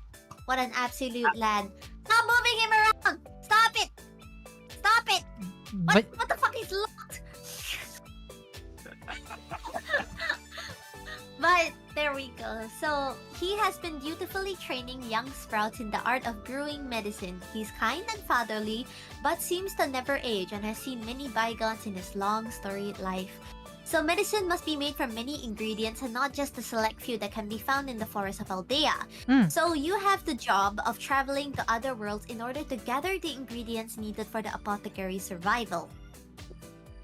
What an absolute lad. Stop moving him around! Stop it! Stop it! But What the fuck is locked? But there we go. So he has been dutifully training young sprouts in the art of brewing medicine. He's kind and fatherly, but seems to never age and has seen many bygones in his long, storied life. So medicine must be made from many ingredients and not just the select few that can be found in the forest of Aldea. So you have the job of traveling to other worlds in order to gather the ingredients needed for the apothecary's survival.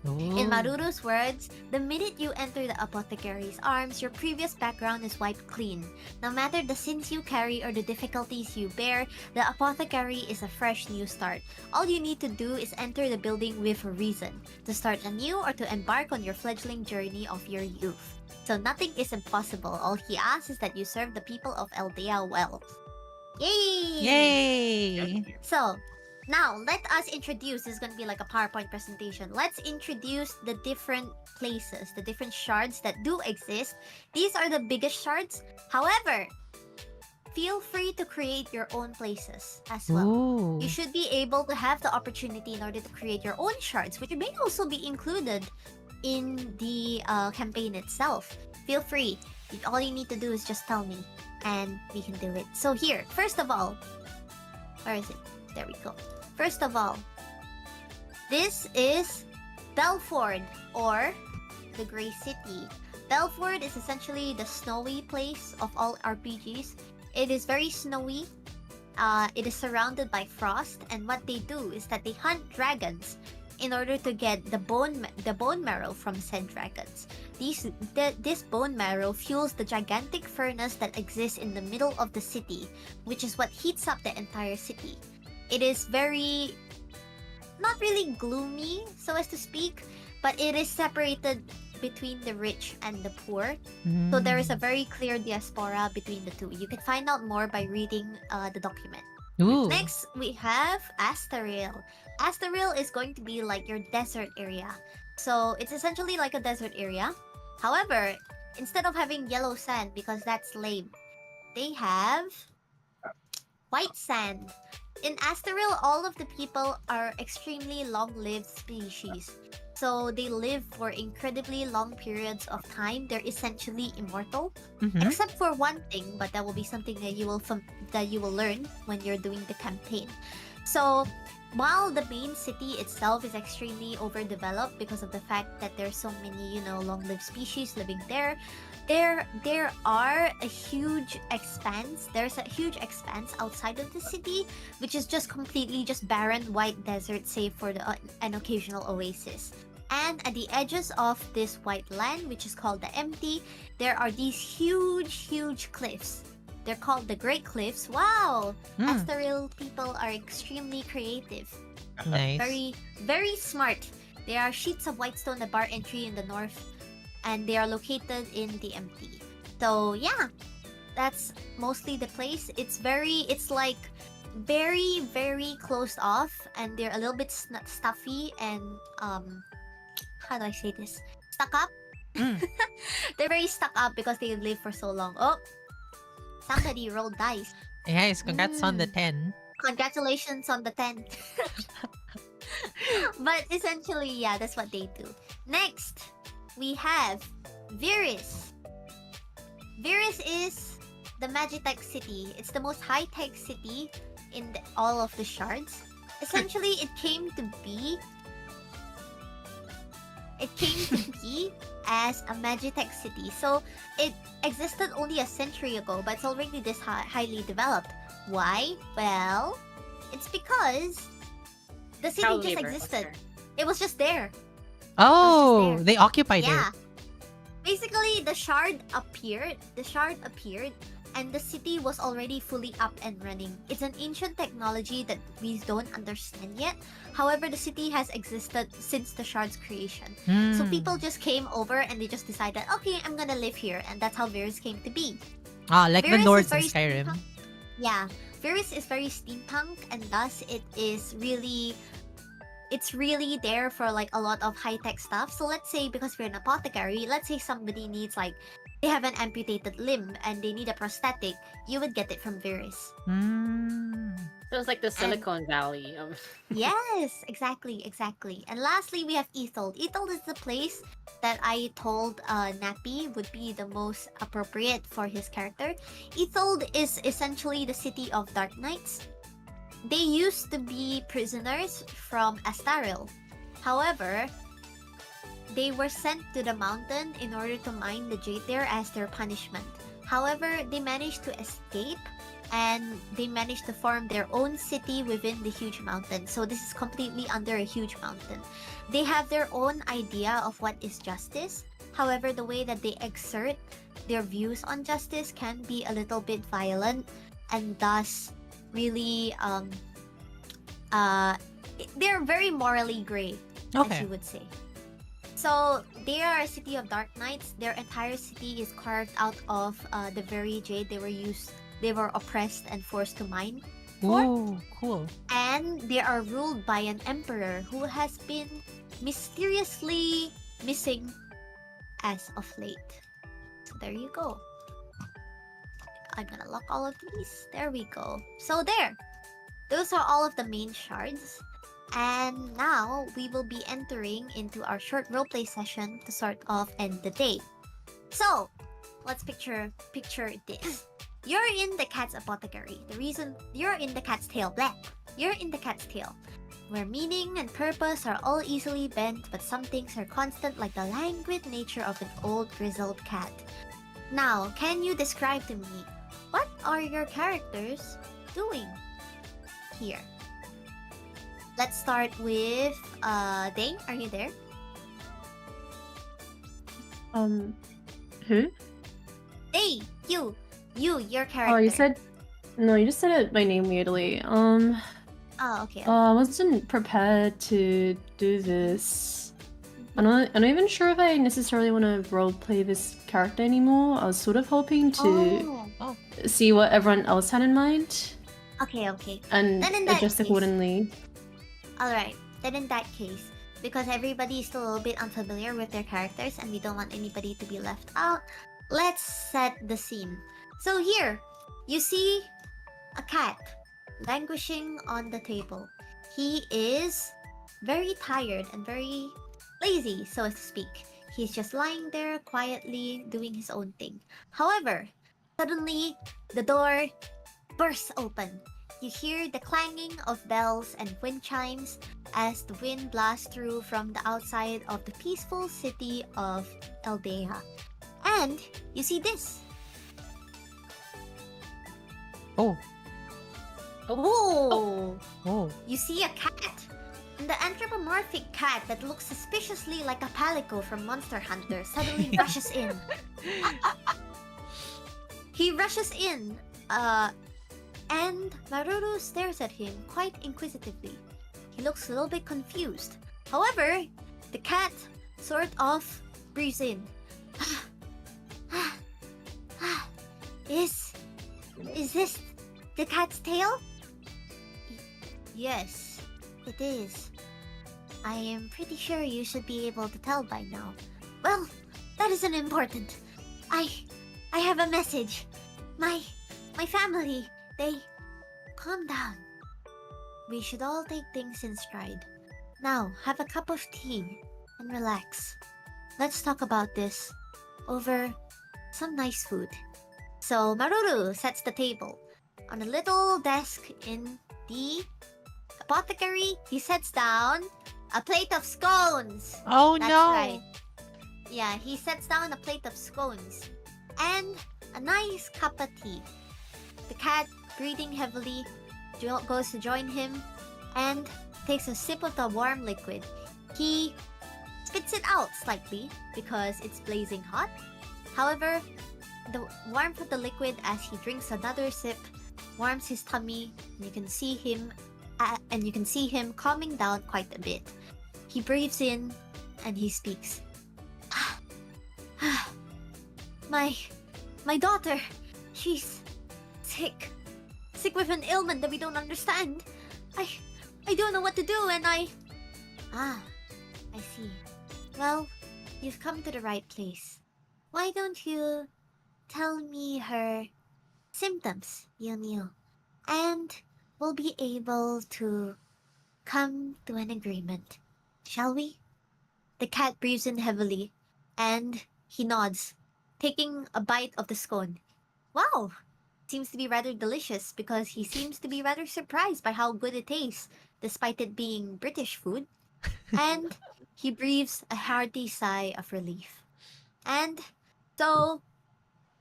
In Maruru's words, the minute you enter the apothecary's arms, your previous background is wiped clean. No matter the sins you carry or the difficulties you bear, the apothecary is a fresh new start. All you need to do is enter the building with a reason, to start anew or to embark on your fledgling journey of your youth. So nothing is impossible. All he asks is that you serve the people of Aldea well. Yay! Yay! So, now, let us introduce, this is going to be like a PowerPoint presentation. Let's introduce the different places, the different shards that do exist. These are the biggest shards. However, feel free to create your own places as well. Ooh. You should be able to have the opportunity in order to create your own shards, which may also be included in the campaign itself. Feel free. All you need to do is just tell me, and we can do it. So here, first of all, where is it? There we go. First of all, this is Belford, or the Grey City. Belford is essentially the snowy place of all RPGs. It is very snowy. It is surrounded by frost, and what they do is that they hunt dragons in order to get the bone marrow from said dragons. This bone marrow fuels the gigantic furnace that exists in the middle of the city, which is what heats up the entire city. It is very, not really gloomy, so as to speak, but it is separated between the rich and the poor. So there is a very clear diaspora between the two. You can find out more by reading the document. Ooh. Next, we have Astaril. Astaril is going to be like your desert area. So it's essentially like a desert area. However, instead of having yellow sand, because that's lame, they have white sand. In Astaril, all of the people are extremely long-lived species. So they live for incredibly long periods of time. They're essentially immortal, except for one thing, but that will be something that you will learn when you're doing the campaign. So while the main city itself is extremely overdeveloped because of the fact that there's so many, long-lived species living there, there are a huge expanse. There's a huge expanse outside of the city, which is just completely barren white desert, save for an occasional oasis. And at the edges of this white land, which is called the Empty, there are these huge cliffs. They're called the Great Cliffs. Wow! Astaril people are extremely creative. Nice. Very, very smart. There are sheets of white stone that bar entry in the north, and they are located in the Empty. So yeah, that's mostly the place. It's like very, very closed off, and they're a little bit stuffy and how do I say this? Stuck up. They're very stuck up because they live for so long. Oh, somebody rolled dice. Yes, congrats on the 10. Congratulations on the 10. But essentially, yeah, that's what they do. Next, we have Viris. Viris is the Magitech city. It's the most high-tech city in all of the shards. Essentially, it came to be as a Magitech city. So it existed only a century ago, but it's already this highly developed. Why? Well, it's because the city just existed. It was just there. Oh, they occupied Yeah. it. Basically, the shard appeared, and the city was already fully up and running. It's an ancient technology that we don't understand yet. However, the city has existed since the shard's creation. So people just came over and they just decided, okay, I'm gonna live here, and that's how Varys came to be. Like the Varys is Nords in very Skyrim. steampunk. Yeah, Varys is very steampunk, and thus it's really there for like a lot of high-tech stuff. So let's say, because we're an apothecary, let's say somebody needs like they have an amputated limb and they need a prosthetic, you would get it from Viris. So it's like the Silicon Valley of. Yes, exactly. And lastly, we have Ethold. Ethold is the place that I told Nappy would be the most appropriate for his character. Ethold is essentially the city of Dark Knights. They used to be prisoners from Astaril. However, they were sent to the mountain in order to mine the jade there as their punishment. However, they managed to escape and they managed to form their own city within the huge mountain. So this is completely under a huge mountain. They have their own idea of what is justice. However, the way that they exert their views on justice can be a little bit violent and thus really they're very morally gray, as you would say. So they are a city of Dark Knights. Their entire city is carved out of the very jade they were oppressed and forced to mine for. Ooh, cool. And they are ruled by an emperor who has been mysteriously missing as of late. So there you go. I'm gonna lock all of these. There we go. So there. Those are all of the main shards. And now we will be entering into our short roleplay session to sort of end the day. So let's picture this. You're in the cat's apothecary. The reason you're in the cat's tail, You're in the cat's tail, where meaning and purpose are all easily bent, but some things are constant, like the languid nature of an old grizzled cat. Now, can you describe to me what are your characters doing here? Let's start with Day. Are you there? Who? Day, your character. Oh, you said. No, you just said it my name weirdly. Oh, okay. I wasn't prepared to do this. I'm not even sure if I necessarily want to roleplay this character anymore. I was sort of hoping to see what everyone else had in mind. Okay. And Then in that adjust case- accordingly. Alright, then in that case, because everybody is still a little bit unfamiliar with their characters and we don't want anybody to be left out, let's set the scene. So here, you see a cat languishing on the table. He is very tired and very lazy, so to speak. He's just lying there quietly doing his own thing. However, suddenly the door bursts open. You hear the clanging of bells and wind chimes as the wind blasts through from the outside of the peaceful city of Eldea. And you see this. Oh. Oh. You see a cat. And the anthropomorphic cat that looks suspiciously like a palico from Monster Hunter suddenly rushes in. He rushes in, and Maruru stares at him quite inquisitively. He looks a little bit confused. However, the cat sort of breathes in. Is this the cat's tail? Yes, it is. I am pretty sure you should be able to tell by now. Well, that isn't important. I have a message. My family, they... Calm down. We should all take things in stride. Now, have a cup of tea and relax. Let's talk about this over some nice food. So Maruru sets the table. On a little desk in the apothecary, he sets down a plate of scones. Oh That's no! right. Yeah, he sets down a plate of scones and a nice cup of tea. The cat, breathing heavily, goes to join him and takes a sip of the warm liquid. He spits it out slightly because it's blazing hot. However, the warmth of the liquid as he drinks another sip warms his tummy, and you can see him calming down quite a bit. He breathes in and he speaks. My daughter, she's sick with an ailment that we don't understand. I don't know what to do, and I see. Well, you've come to the right place. why don't you tell me her symptoms, Yu, and we'll be able to come to an agreement, shall we? The cat breathes in heavily, and he nods, taking a bite of the scone. Wow! Seems to be rather delicious because he seems to be rather surprised by how good it tastes, despite it being British food. And he breathes a hearty sigh of relief. And so,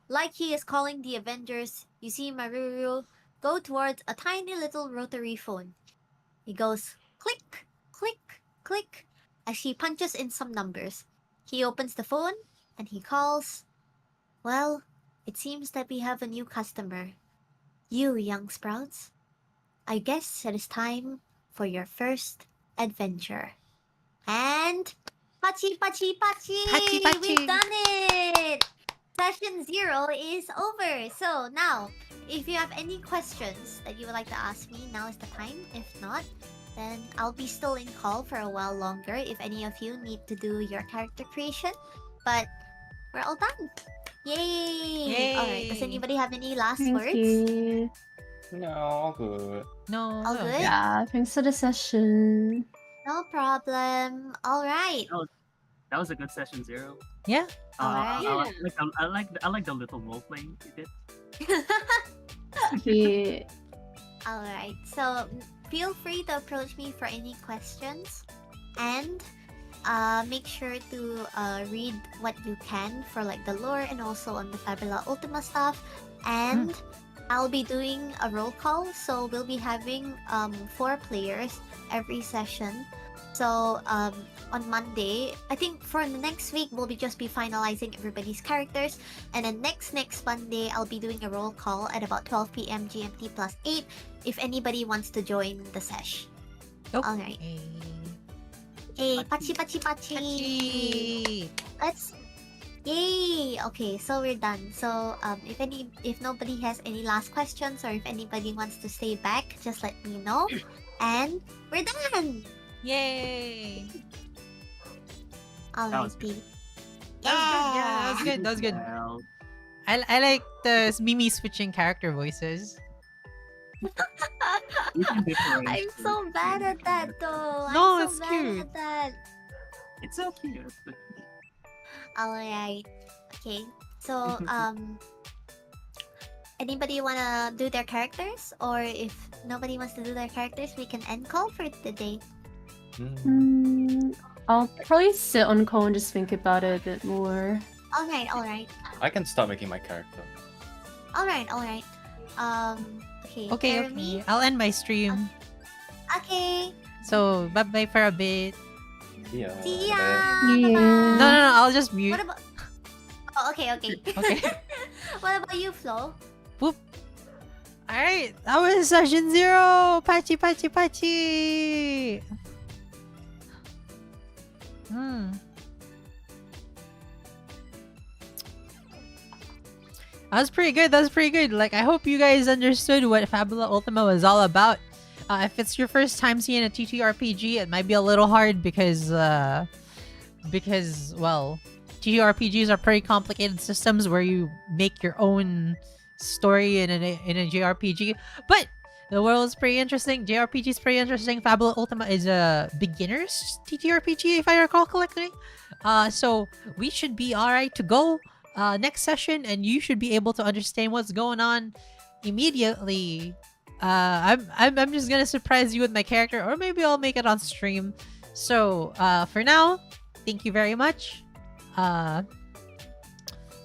like he is calling the Avengers, you see Maruru go towards a tiny little rotary phone. He goes click, click, click as she punches in some numbers. He opens the phone and he calls. Well, it seems that we have a new customer. You, young sprouts. I guess it is time for your first adventure. And pachi pachi pachi! Pachi, pachi. We've done it! Session 0 is over. So now, if you have any questions that you would like to ask me, now is the time. If not, then I'll be still in call for a while longer if any of you need to do your character creation. But we're all done. Yay! Alright, does Yay. anybody have any last Thank words? you. No, all good. No. All good? Yeah, thanks for the session. No problem. Alright. That was a good session 0. Yeah. Alright. I like the little role playing you did. Yeah. Alright, so feel free to approach me for any questions. And make sure to read what you can for like the lore and also on the Fabula Ultima stuff. And I'll be doing a roll call, so we'll be having 4 players every session. So on Monday, I think for the next week we'll just be finalizing everybody's characters, and then next Monday I'll be doing a roll call at about 12 p.m. GMT plus 8 if anybody wants to join the sesh. Alright. Hey, pachi pachi pachi. Pachi. Let's yay! Okay, so we're done. So if nobody has any last questions or if anybody wants to stay back, just let me know. And we're done! Yay. Alright, was B. That was good. That was good. Well, I like the Mimi switching character voices. we can differentiate I'm so bad at that though. No, I'm it's so bad cute. at that. It's so cute. Alright. Okay. So anybody wanna do their characters? Or if nobody wants to do their characters, we can end call for today. I'll probably sit on call and just think about it a bit more. Alright. I can start making my character. Alright. Okay. Okay. Jeremy? I'll end my stream. Okay. So bye bye for a bit. Yeah. See ya. Yeah. Bye-bye. No. I'll just mute. What about? Oh, okay. Okay. What about you, Flo? Alright, that was session 0! Pachi, pachi, pachi! That was pretty good. Like, I hope you guys understood what Fabula Ultima was all about. If it's your first time seeing a TTRPG, it might be a little hard because well, TTRPGs are pretty complicated systems where you make your own story in a JRPG. But the world is pretty interesting. JRPG is pretty interesting. Fabula Ultima is a beginner's TTRPG, if I recall correctly. So we should be alright to go next session, and you should be able to understand what's going on immediately. I'm just gonna surprise you with my character, or maybe I'll make it on stream. So for now, thank you very much.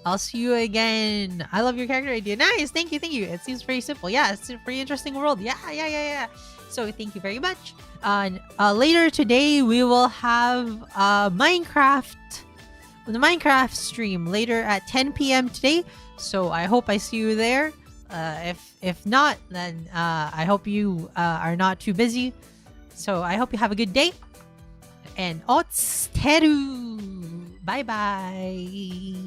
I'll see you again. I love your character idea. Nice, thank you. It seems pretty simple. Yeah, it's a pretty interesting world. Yeah. So thank you very much. Later today we will have the Minecraft stream later at 10 p.m. today. So I hope I see you there. If not, then I hope you are not too busy. So I hope you have a good day. And ots teru. Bye bye.